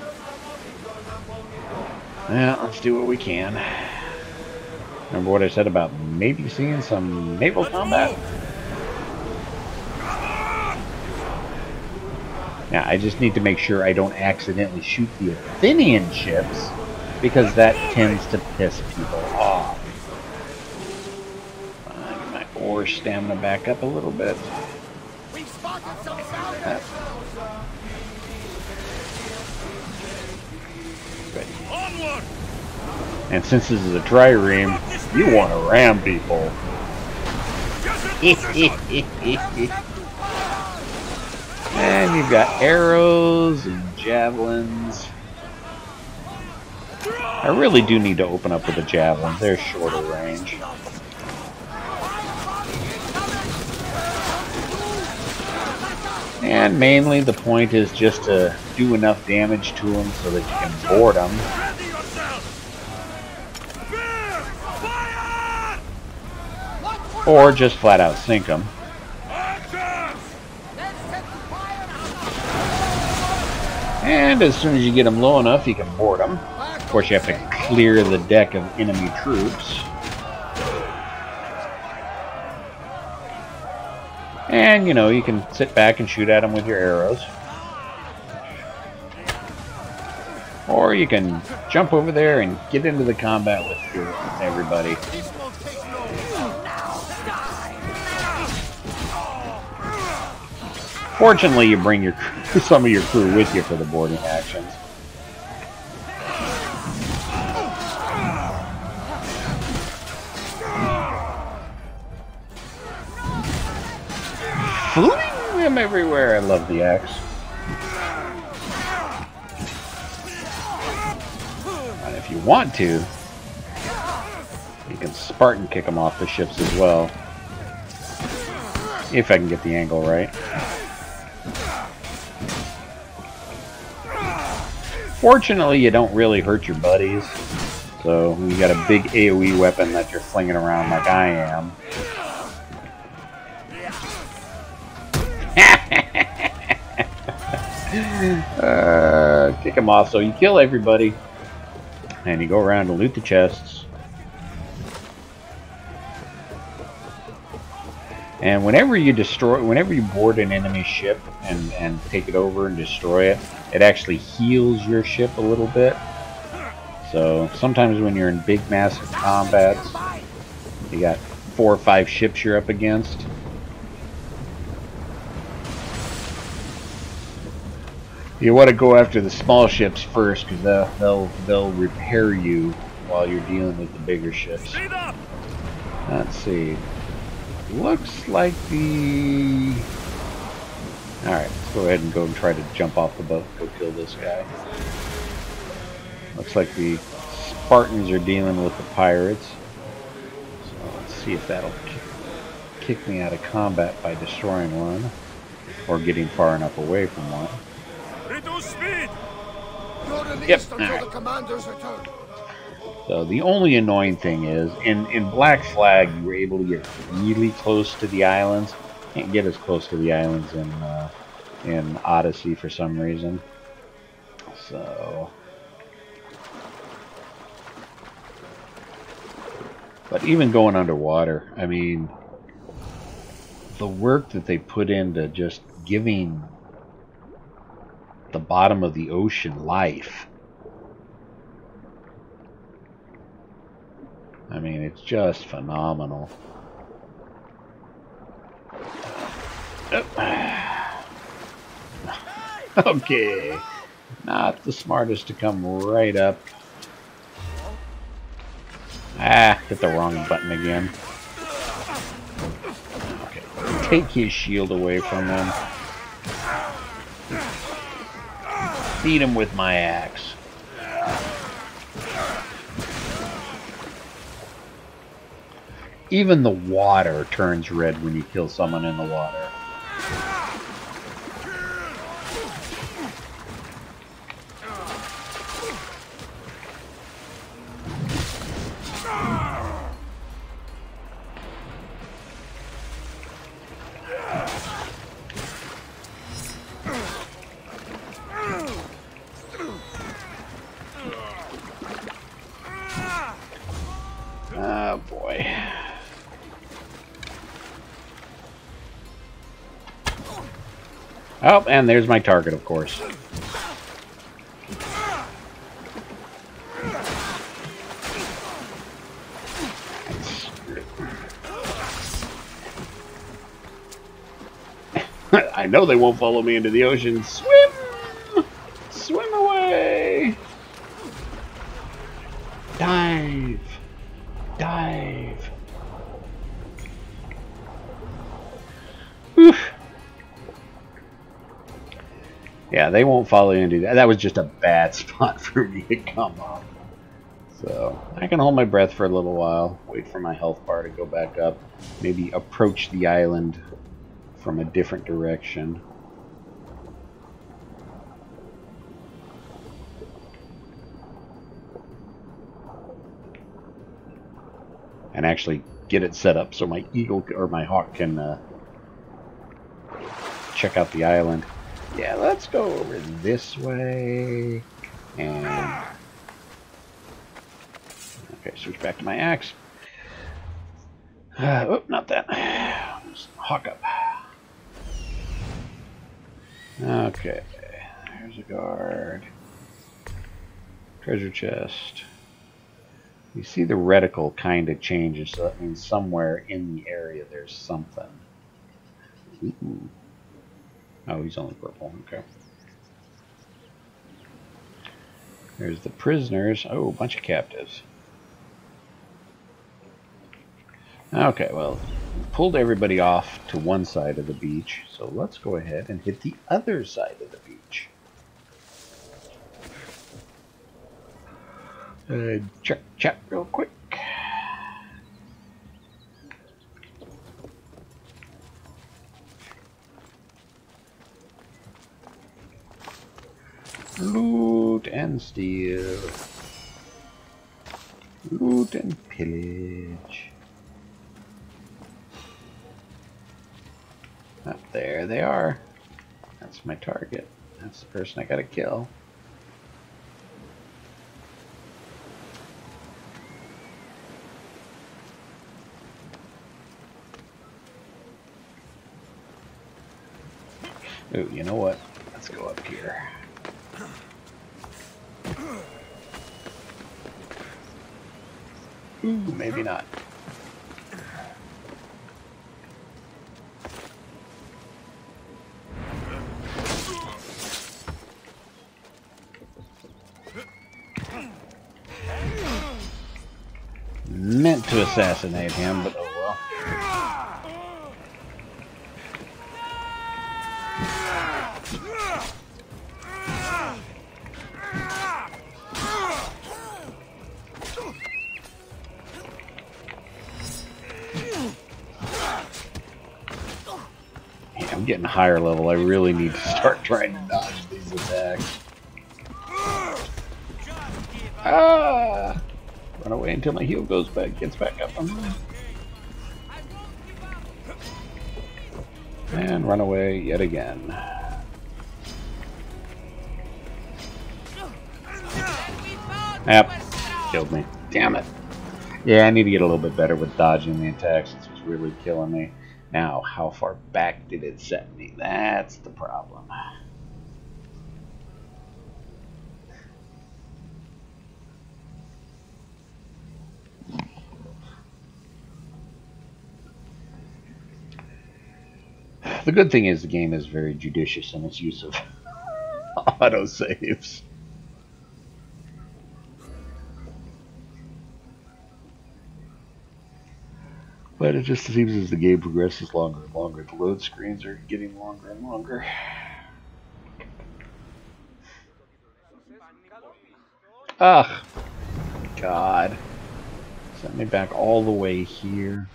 Yeah, let's do what we can. Remember what I said about maybe seeing some naval combat? Now, I just need to make sure I don't accidentally shoot the Athenian ships, because that tends to piss people off. Get my ore stamina back up a little bit. We've spotted some sounders. Onward! And since this is a trireme, you want to ram people. And you've got arrows and javelins. I really do need to open up with the javelins. They're shorter range. And mainly the point is just to do enough damage to them so that you can board them. Or just flat out sink them. And as soon as you get them low enough, you can board them. Of course, you have to clear the deck of enemy troops. And, you know, you can sit back and shoot at them with your arrows. Or you can jump over there and get into the combat with everybody. Fortunately, you bring some of your crew with you for the boarding actions. Fling them everywhere. I love the axe. And if you want to, you can Spartan kick them off the ships as well. If I can get the angle right. Fortunately, you don't really hurt your buddies. So, when you got a big AoE weapon that you're flinging around like I am. Kick them off. So, you kill everybody. And you go around and loot the chests. And whenever you board an enemy ship and take it over and destroy it, it actually heals your ship a little bit. So sometimes when you're in big massive combats, you got 4 or 5 ships you're up against. You want to go after the small ships first, because they'll repair you while you're dealing with the bigger ships. Let's see. Looks like the... Alright, let's go ahead and go and try to jump off the boat and go kill this guy. Looks like the Spartans are dealing with the pirates. So let's see if that'll kick me out of combat by destroying one. Or getting far enough away from one. Reduce speed! You're released Yep. until Alright. the commander's return. So the only annoying thing is, in Black Flag, you were able to get really close to the islands. Can't get as close to the islands in Odyssey for some reason. So, but even going underwater, I mean, the work that they put into just giving the bottom of the ocean life. I mean, it's just phenomenal. Okay. Not the smartest to come right up. Ah, hit the wrong button again. Okay. Take his shield away from him. Beat him with my axe. Even the water turns red when you kill someone in the water. Oh boy. Oh, and there's my target, of course. I know they won't follow me into the ocean. Swim! Swim away! Dive! Dive! Oof. Yeah, they won't follow you into that. That was just a bad spot for me to come up. So, I can hold my breath for a little while, wait for my health bar to go back up, maybe approach the island from a different direction. And actually get it set up so my eagle or my hawk can check out the island. Yeah, let's go over this way. And okay, switch back to my axe. Oh, not that. Just hawk up. Okay, there's a guard. Treasure chest. You see the reticle kind of changes, so that means somewhere in the area there's something. Ooh. Oh, he's only purple. Okay. There's the prisoners. Oh, a bunch of captives. Okay, well, pulled everybody off to one side of the beach, so let's go ahead and hit the other side of the beach. Check chat real quick. Loot and steal. Loot and pillage. Up there they are. That's my target. That's the person I gotta kill. Ooh, you know what? Let's go up here. Ooh, maybe not. Meant to assassinate him, but oh well. Yeah, I'm getting higher level. I really need to start trying to dodge these attacks. Ah! Run away until my heal goes back, gets back up. And run away yet again. Yep, killed me. Damn it. Yeah, I need to get a little bit better with dodging the attacks. This was really killing me. Now, how far back did it set me? That's the problem. The good thing is the game is very judicious in its use of autosaves. But it just seems as the game progresses longer and longer, the load screens are getting longer and longer. Ugh. God. Sent me back all the way here.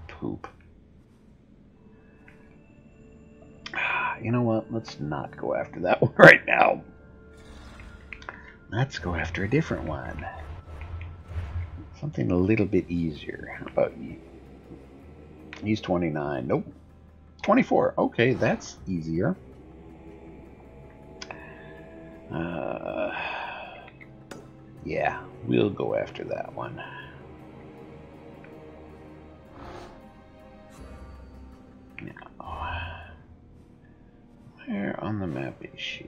Poop. You know what? Let's not go after that one right now. Let's go after a different one. Something a little bit easier. How about you? He's 29. Nope. 24. Okay, that's easier. Yeah, we'll go after that one. Now, where on the map is she?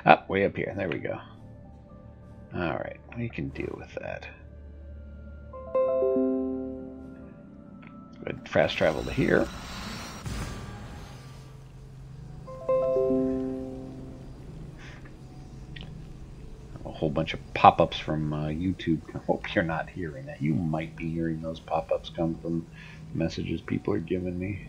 Up, way up here. There we go. Alright, we can deal with that. Good, fast travel to here. A whole bunch of pop-ups from YouTube. I hope you're not hearing that. You might be hearing those pop-ups come from messages people are giving me.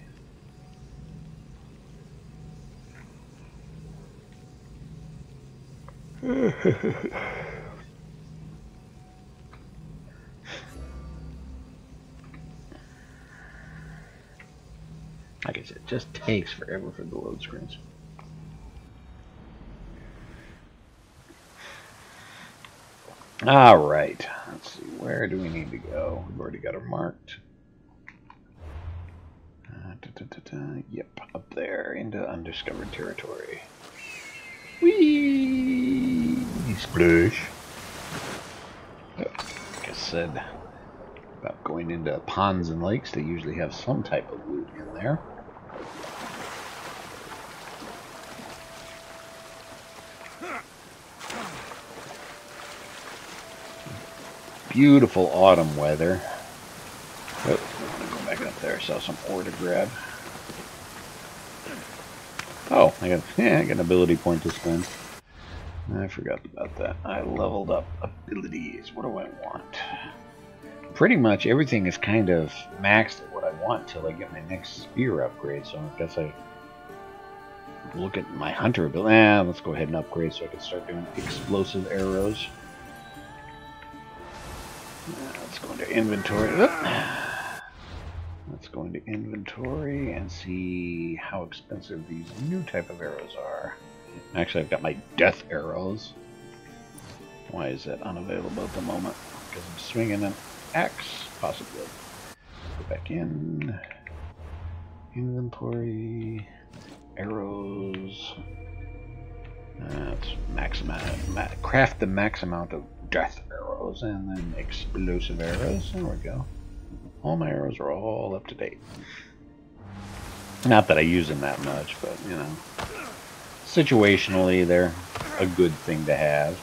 Like I said, it just takes forever for the load screens. Alright, let's see, where do we need to go? We've already got her marked. Yep, up there into undiscovered territory. Whee! Splash. Like I said about going into ponds and lakes, they usually have some type of loot in there. Beautiful autumn weather. Oh, I'm gonna go back up there, saw some ore to grab. Oh, I got an ability point to spend. I forgot about that. I leveled up abilities. What do I want? Pretty much everything is kind of maxed at what I want till I get my next spear upgrade. So I guess I look at my hunter ability. Let's go ahead and upgrade so I can start doing explosive arrows. Let's go into inventory. Let's go into inventory and see how expensive these new type of arrows are. Actually, I've got my death arrows. Why is that unavailable at the moment? Because I'm swinging an axe, possibly. Go back in. Inventory. Arrows. Let's craft the max amount of death arrows and then explosive arrows. There we go. All my arrows are all up to date. Not that I use them that much, but you know, situationally they're a good thing to have.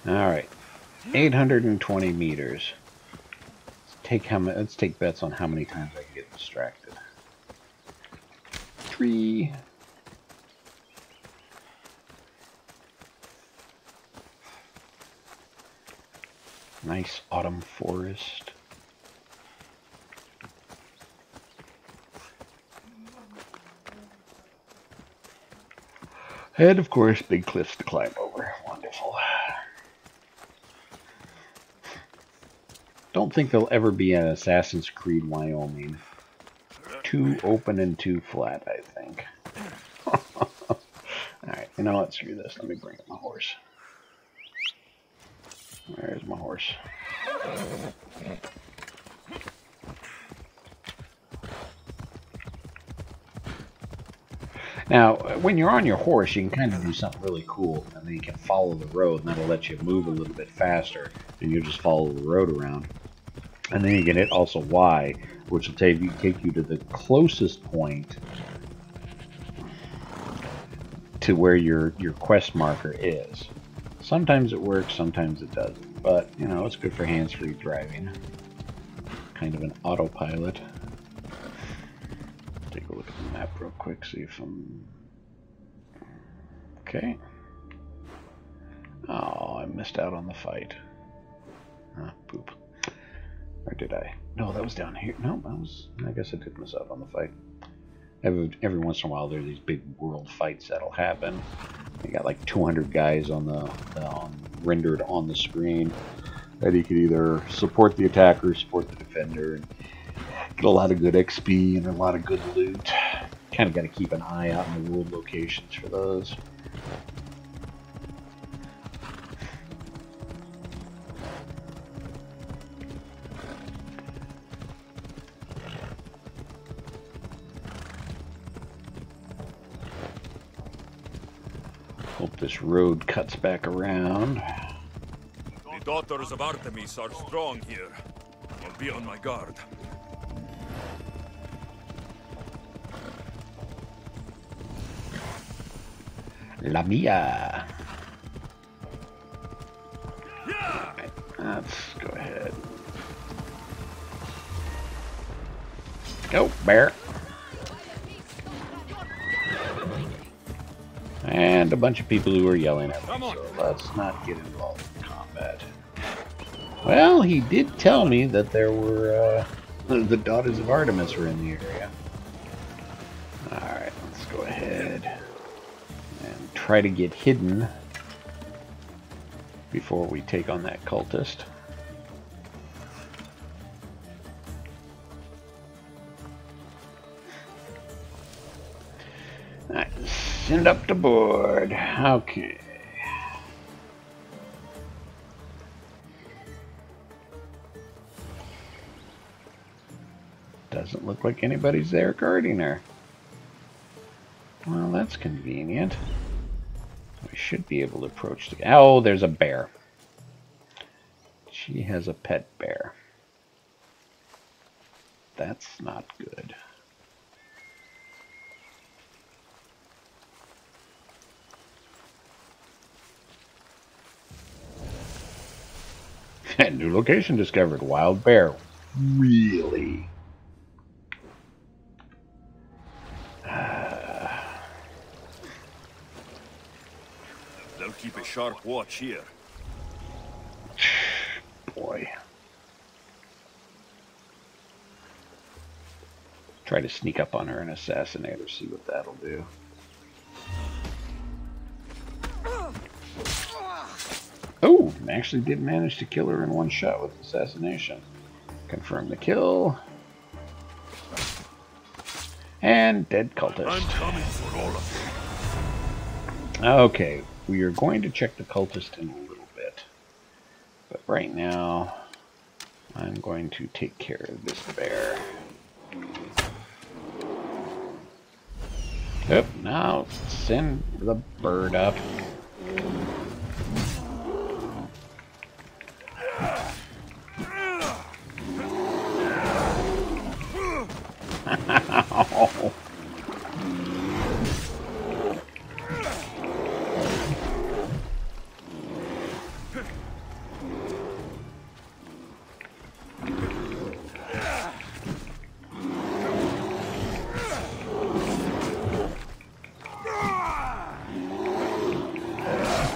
Alright, 820 meters. Let's take bets on how many times I can get distracted. 3. Nice autumn forest. And of course, big cliffs to climb over. Wonderful. Don't think there'll ever be an Assassin's Creed Wyoming. Too open and too flat, I think. Alright, you know what? Screw this. Let me bring up my horse. There's my horse. Now, when you're on your horse, you can kind of do something really cool, and then you can follow the road, and that'll let you move a little bit faster, and you just follow the road around. And then you can hit also Y, which will take you to the closest point to where your quest marker is. Sometimes it works, sometimes it doesn't. But, you know, it's good for hands-free driving. Kind of an autopilot. Take a look at the map real quick, see if I'm... Okay. Oh, I missed out on the fight. Ah, poop. Or did I? No, that was down here. No, that was... I guess I did miss out on the fight. Every once in a while, there's these big world fights that'll happen. You got like 200 guys on the rendered on the screen, and you can either support the attacker, support the defender, and get a lot of good XP and a lot of good loot. Kind of got to keep an eye out in the world locations for those. Hope this road cuts back around. The daughters of Artemis are strong here. I'll be on my guard. La Mia. Alright, let's go ahead. Go, bear. And a bunch of people who are yelling at me, so let's not get involved in combat. Well, he did tell me that there were, the Daughters of Artemis were in the area. Alright, let's go ahead and try to get hidden before we take on that cultist. Alright, send up the board. Okay. Doesn't look like anybody's there guarding her. Well, that's convenient. We should be able to approach the... Oh, there's a bear. She has a pet bear. That's not good. New location discovered. Wild bear. Really? They'll keep a sharp watch here. Boy. Try to sneak up on her and assassinate her, see what that'll do. Oh, actually did manage to kill her in one shot with assassination. Confirm the kill. And dead cultist. I'm coming for all of you. Okay, we are going to check the cultist in a little bit. But right now, I'm going to take care of this bear. Yep, now send the bird up.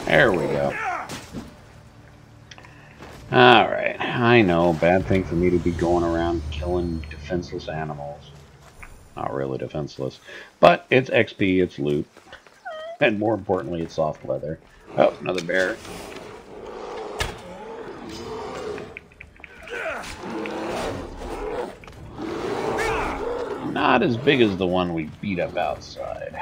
There we go. Alright, I know, bad thing for me to be going around killing defenseless animals. Not really defenseless. But it's XP, it's loot. And more importantly, it's soft leather. Oh, another bear. Not as big as the one we beat up outside.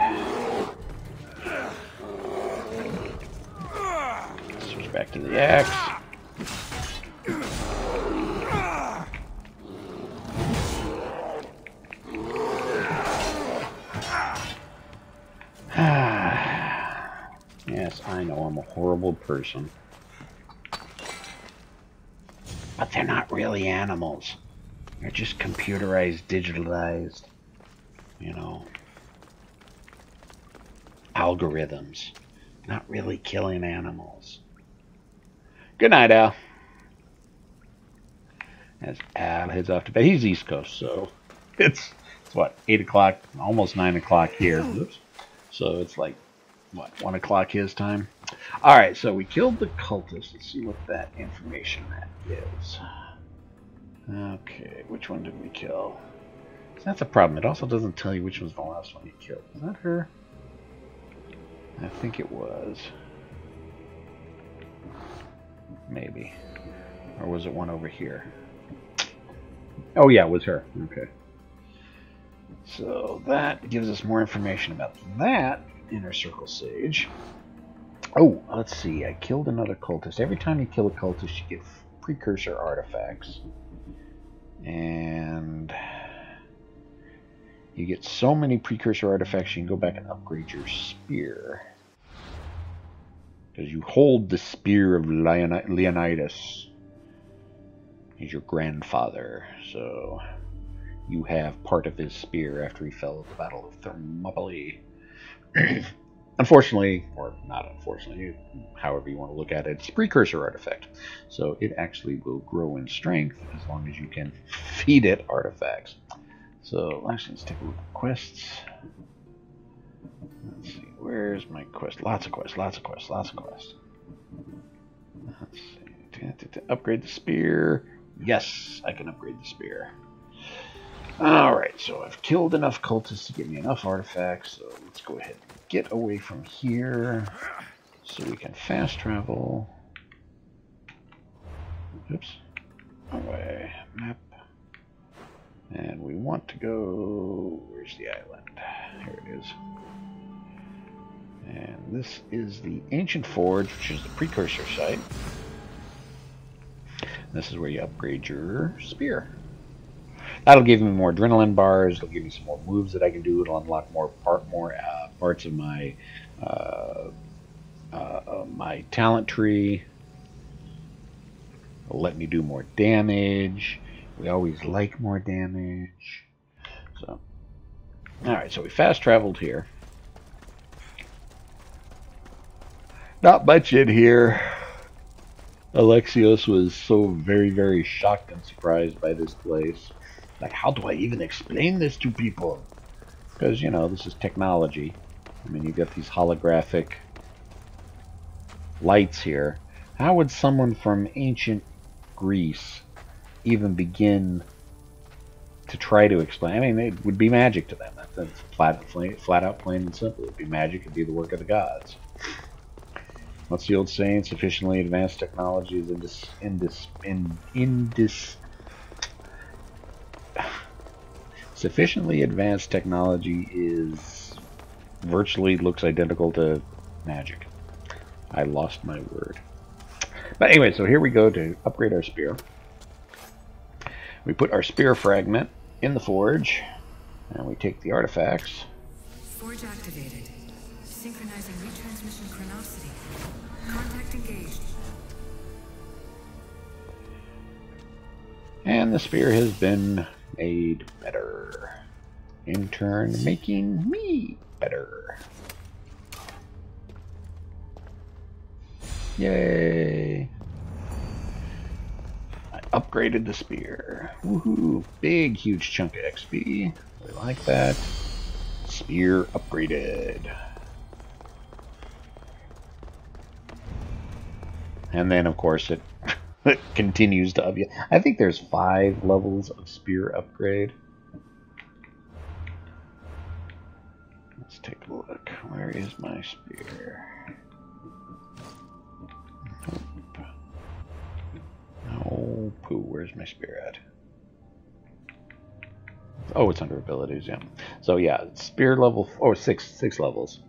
Switch back to the axe. Yes, I know I'm a horrible person. But they're not really animals. They're just computerized, digitalized, you know, algorithms. Not really killing animals. Good night, Al. As Al heads off to bed. He's East Coast, so it's what, 8 o'clock, almost 9 o'clock here. Oops. So it's like, what, 1 o'clock his time? Alright, so we killed the cultist. Let's see what that information that is. Okay, which one did we kill? So that's a problem. It also doesn't tell you which was the last one you killed. Is that her? I think it was. Maybe. Or was it one over here? Oh yeah, it was her. Okay. So that gives us more information about that Inner Circle Sage. Oh, let's see. I killed another cultist. Every time you kill a cultist, you get precursor artifacts. And you get so many precursor artifacts, you can go back and upgrade your spear. Because you hold the spear of Leonidas. He's your grandfather. So you have part of his spear after he fell at the Battle of Thermopylae. Unfortunately, or not unfortunately, however you want to look at it, it's a precursor artifact. So it actually will grow in strength as long as you can feed it artifacts. So actually, let's take a look at quests. Let's see, where's my quest? Lots of quests, lots of quests, lots of quests. Let's see, upgrade the spear. Yes, I can upgrade the spear. Alright, so I've killed enough cultists to give me enough artifacts, so let's go ahead and get away from here so we can fast travel. Oops. Away. Map. And we want to go... Where's the island? Here it is. And this is the Ancient Forge, which is the precursor site. This is where you upgrade your spear. That'll give me more adrenaline bars. It'll give me some more moves that I can do. It'll unlock more parts of my my talent tree. It'll let me do more damage. We always like more damage. So, all right. So we fast traveled here. Not much in here. Alexios was so very, very shocked and surprised by this place. Like, how do I even explain this to people? Because, you know, this is technology. I mean, you've got these holographic lights here. How would someone from ancient Greece even begin to try to explain? I mean, it would be magic to them. That's flat out, plain and simple. It would be magic. It would be the work of the gods. What's the old saying? Sufficiently advanced technology is sufficiently advanced technology is virtually looks identical to magic. I lost my word. But anyway, so here we go to upgrade our spear. We put our spear fragment in the forge, and we take the artifacts. Forge activated. Synchronizing retransmission chronicity. Contact engaged. And the spear has been made better. In turn, making me better. Yay! I upgraded the spear. Woohoo! Big, huge chunk of XP. We like that. Spear upgraded. And then, of course, it continues to upgrade. I think there's 5 levels of spear upgrade. Let's take a look. Where is my spear? Nope. No, poo. Where's my spear at? Oh, it's under abilities, yeah. So yeah, spear level, or six levels.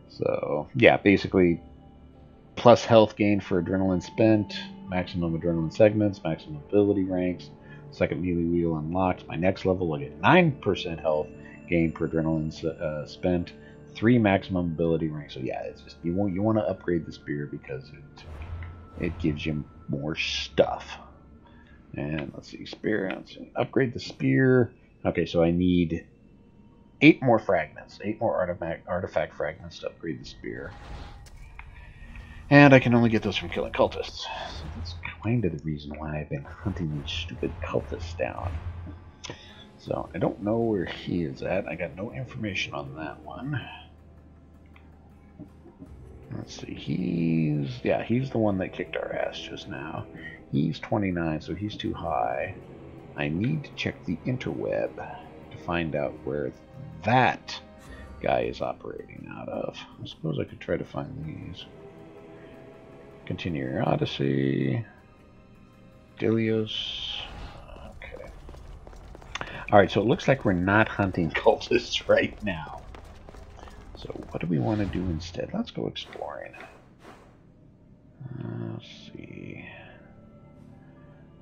So yeah, basically plus health gain for adrenaline spent, maximum adrenaline segments, maximum ability ranks, second melee wheel unlocked. My next level will get 9% health gain per adrenaline spent, 3 maximum ability ranks. So yeah, it's just you want to upgrade the spear because it gives you more stuff. And let's see, spear. Let's see, upgrade the spear. Okay, so I need 8 more fragments, 8 more artifact fragments to upgrade the spear. And I can only get those from killing cultists. So that's kind of the reason why I've been hunting these stupid cultists down. So I don't know where he is at. I got no information on that one. Let's see, he's the one that kicked our ass just now. He's 29, so he's too high. I need to check the interweb to find out where that guy is operating out of. I suppose I could try to find these. Continue your Odyssey. Dilios. Okay. Alright, so it looks like we're not hunting cultists right now. So what do we want to do instead? Let's go exploring. Let's see.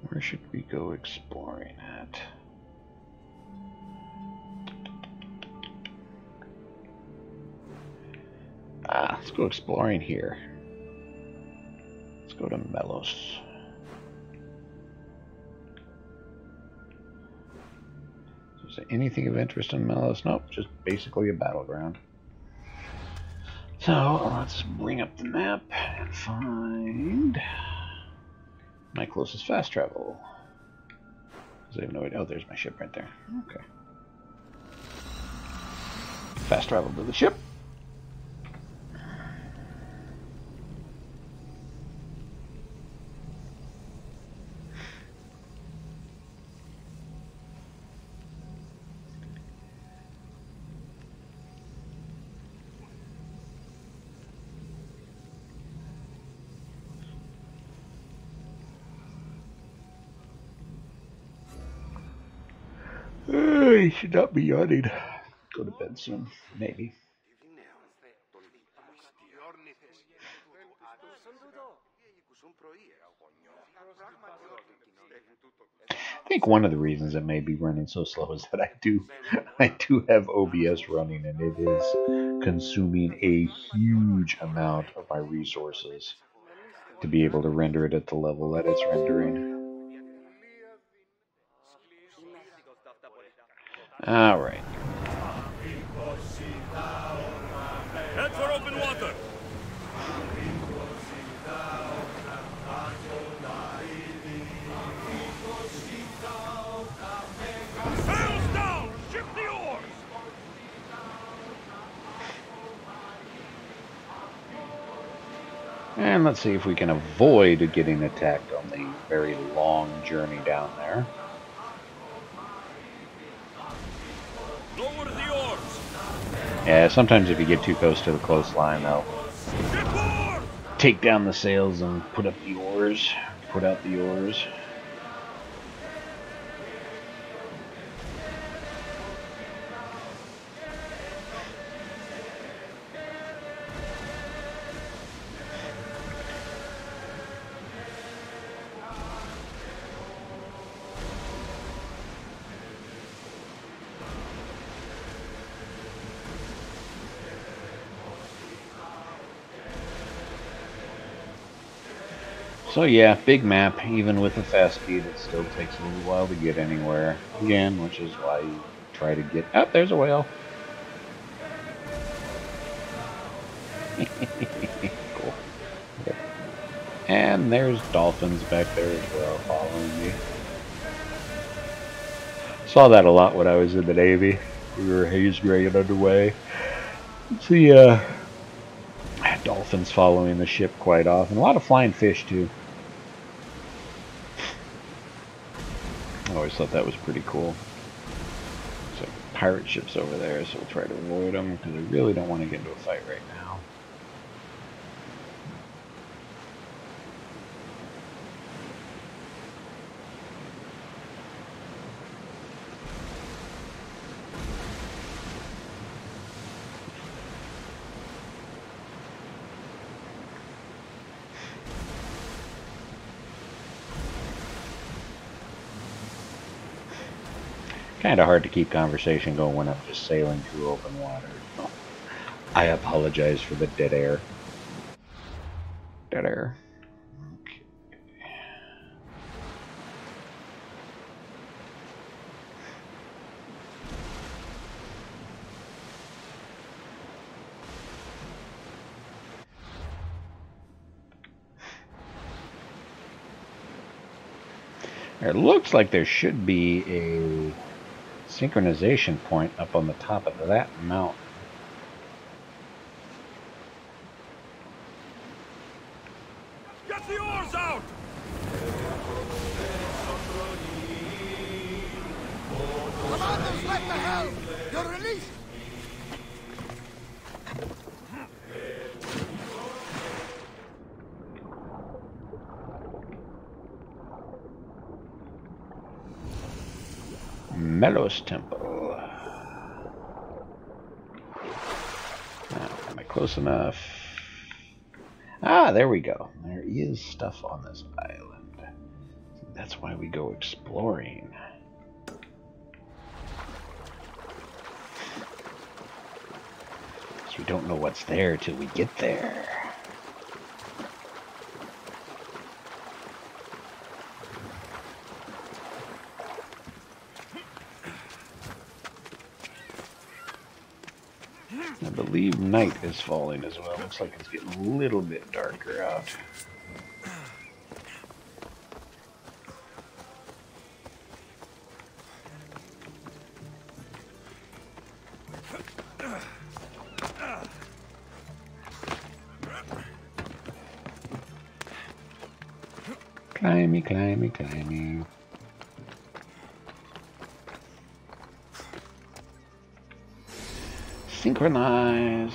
Where should we go exploring at? Let's go exploring here. Let's go to Melos. Is there anything of interest in Melos? Nope, just basically a battleground. So let's bring up the map and find my closest fast travel. Because I have no idea. Oh, there's my ship right there. Okay. Fast travel to the ship. I should not be yawning. Go to bed soon, maybe. I think one of the reasons it may be running so slow is that I do have OBS running, and it is consuming a huge amount of my resources to be able to render it at the level that it's rendering. All right. Head for open water. Sails down! Ship the oars! And let's see if we can avoid getting attacked on the very long journey down there. Lower the oars! Yeah, sometimes if you get too close to the coastline, though, Shipboard! take down the sails and put up the oars. Put out the oars. So yeah, big map. Even with the fast speed, it still takes a little while to get anywhere. Again, which is why you try to get... Oh, there's a whale. Cool. And there's dolphins back there as well, following me. Saw that a lot when I was in the Navy. We were haze graying underway. See, dolphins following the ship quite often. A lot of flying fish, too. I always thought that was pretty cool. So pirate ships over there, so we'll try to avoid them because I really don't want to get into a fight right now. Kind of hard to keep conversation going when I'm just sailing through open water. Oh, I apologize for the dead air. Dead air. Okay. It looks like there should be a synchronization point up on the top of that mountain. Get the oars out! Commanders, left the helm! You're released! Melos Temple. Now, am I close enough? Ah, there we go. There is stuff on this island. That's why we go exploring. Because we don't know what's there till we get there. I believe night is falling as well. Looks like it's getting a little bit darker out. Climby, climby, climby. Synchronize.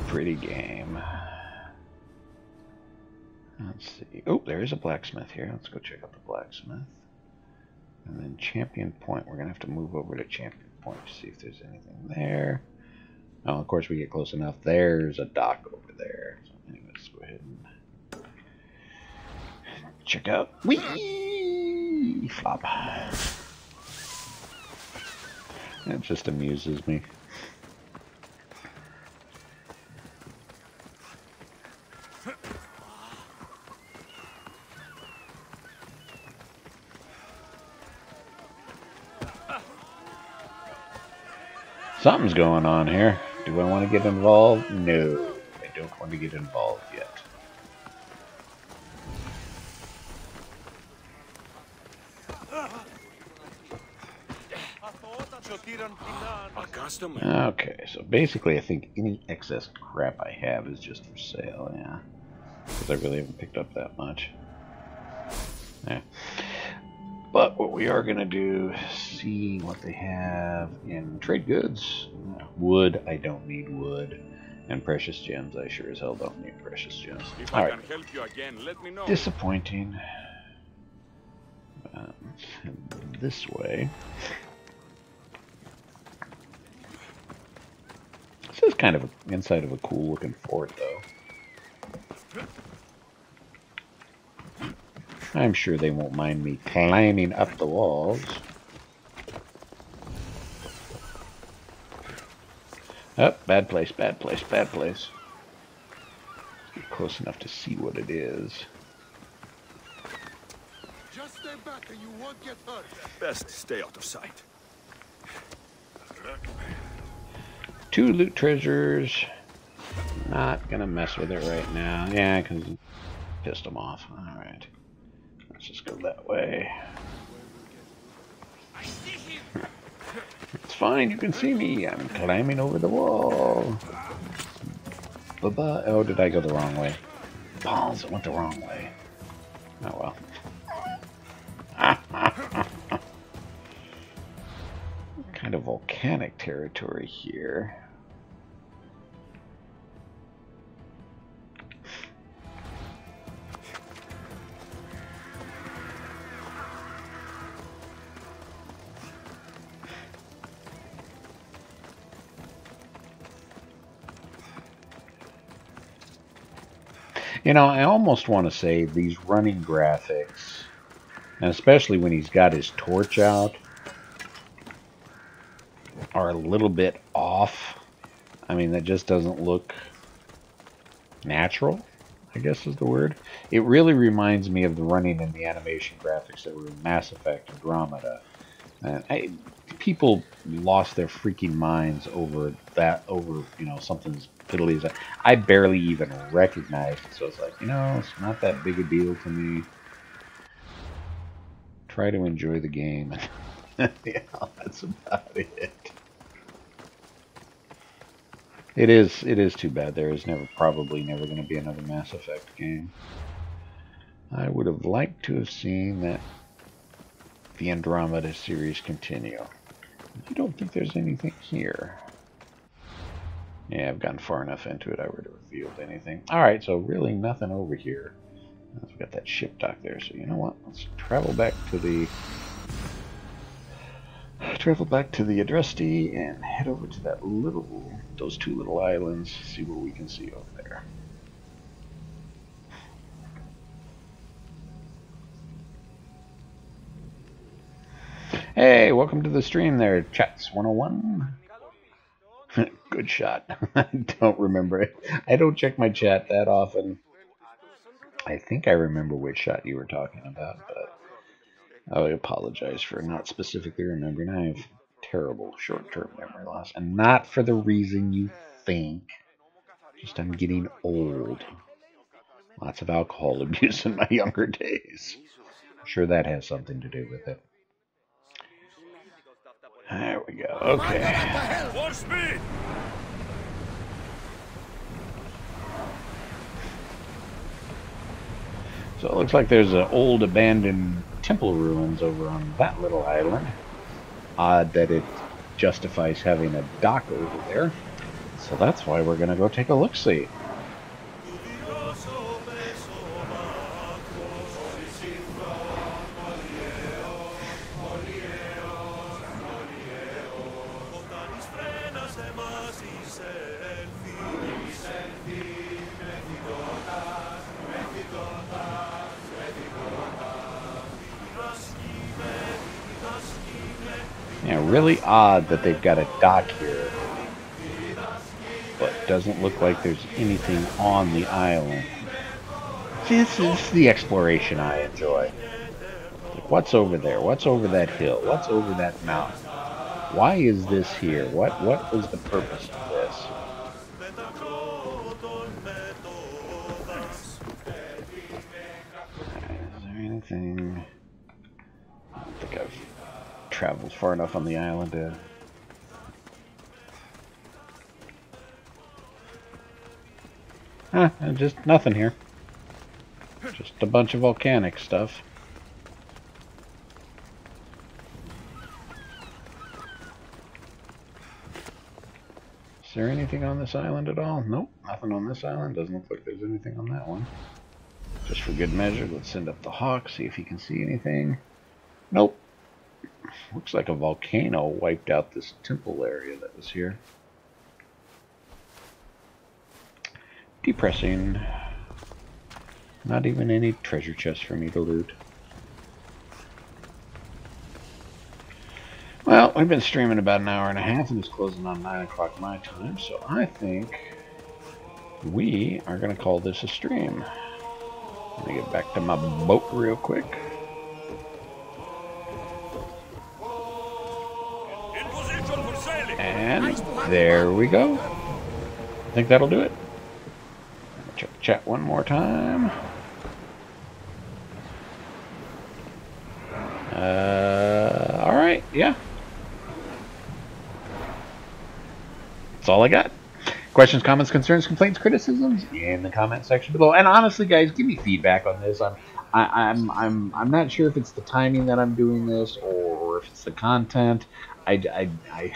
Pretty game. Let's see. Oh, there is a blacksmith here. Let's go check out the blacksmith. And then Champion Point. We're going to have to move over to Champion Point to see if there's anything there. Oh, of course, we get close enough. There's a dock over there. So anyway, let's go ahead and check out. Whee! Flop. It just amuses me. Something's going on here. Do I want to get involved? No, I don't want to get involved yet. Okay, so basically I think any excess crap I have is just for sale, yeah. because I really haven't picked up that much. Yeah. But what we are going to do is see what they have in trade goods. Wood, I don't need wood. And precious gems, I sure as hell don't need precious gems. If All I right. can help you again, let me know. Disappointing. This way. This is kind of inside of a cool looking fort, though. I'm sure they won't mind me climbing up the walls. Oh, bad place, bad place, bad place. Get close enough to see what it is. Just stay back and you won't get hurt. Best stay out of sight. 2 loot treasures. Not gonna mess with it right now. Yeah, because it pissed them off. Alright. Let's just go that way. It's fine, you can see me. I'm climbing over the wall. Bye-bye. Oh, did I go the wrong way? Balls, it went the wrong way. Oh well. Kind of volcanic territory here. You know, I almost want to say these running graphics, and especially when he's got his torch out, are a little bit off. I mean, that just doesn't look natural, I guess is the word. It really reminds me of the running and the animation graphics that were in Mass Effect Andromeda. And people lost their freaking minds over that, you know, something as piddly as that. I barely even recognized it, so it's like, you know, it's not that big a deal to me. Try to enjoy the game. Yeah, that's about it. It is too bad there is probably never going to be another Mass Effect game. I would have liked to have seen that the Andromeda series continue. I don't think there's anything here. Yeah, I've gotten far enough into it I would have revealed anything. Alright, so really nothing over here. We've got that ship dock there, so you know what? Let's travel back to the Adresti and head over to those 2 little islands, see what we can see over there. Hey, welcome to the stream there, Chats 101. Good shot. I don't remember it. I don't check my chat that often. I think I remember which shot you were talking about, but I apologize for not specifically remembering. I have terrible short-term memory loss, and not for the reason you think. Just I'm getting old. Lots of alcohol abuse in my younger days. I'm sure that has something to do with it. There we go. Okay. More speed! So it looks like there's an old abandoned temple ruins over on that little island. Odd that it justifies having a dock over there. So that's why we're going to go take a look-see. Yeah, really odd that they've got a dock here, but doesn't look like there's anything on the island. This is the exploration I enjoy. Like, what's over there? What's over that hill? What's over that mountain? Why is this here? What was the purpose of this? Is there anything? I don't think I've traveled far enough on the island to... Just nothing here. Just a bunch of volcanic stuff. Is there anything on this island at all? Nope, nothing on this island. Doesn't look like there's anything on that one. Just for good measure, let's send up the hawk, see if he can see anything. Nope. Looks like a volcano wiped out this temple area that was here. Depressing. Not even any treasure chests for me to loot. Well, we've been streaming about an hour and a half, and it's closing on 9 o'clock my time, so I think we are going to call this a stream. Let me get back to my boat real quick. And there we go. I think that'll do it. Check chat one more time. Alright, yeah. That's all I got. Questions, comments, concerns, complaints, criticisms in the comment section below. And honestly, guys, give me feedback on this. I'm not sure if it's the timing that I'm doing this or if it's the content. I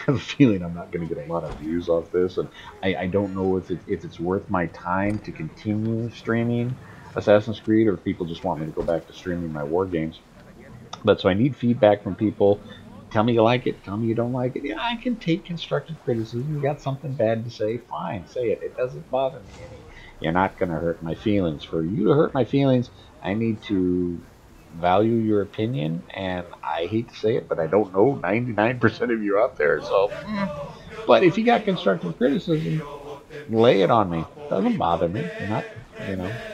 have a feeling I'm not going to get a lot of views off this, and I don't know if it's worth my time to continue streaming Assassin's Creed, or if people just want me to go back to streaming my war games. But so I need feedback from people. Tell me you like it. Tell me you don't like it. Yeah, I can take constructive criticism. You got something bad to say, fine, say it. It doesn't bother me any. You're not going to hurt my feelings. For you to hurt my feelings, I need to value your opinion, and I hate to say it, but I don't know 99% of you out there. So, but if you got constructive criticism, lay it on me. Doesn't bother me. Not,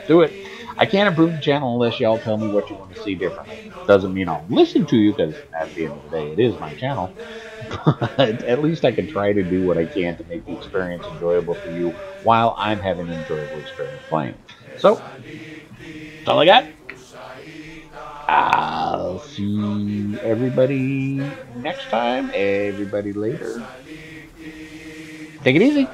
do it. I can't improve the channel unless y'all tell me what you want to see differently. Doesn't mean I'll listen to you, because at the end of the day, it is my channel. But at least I can try to do what I can to make the experience enjoyable for you while I'm having an enjoyable experience playing. So, that's all I got. I'll see everybody next time. Everybody later. Take it easy.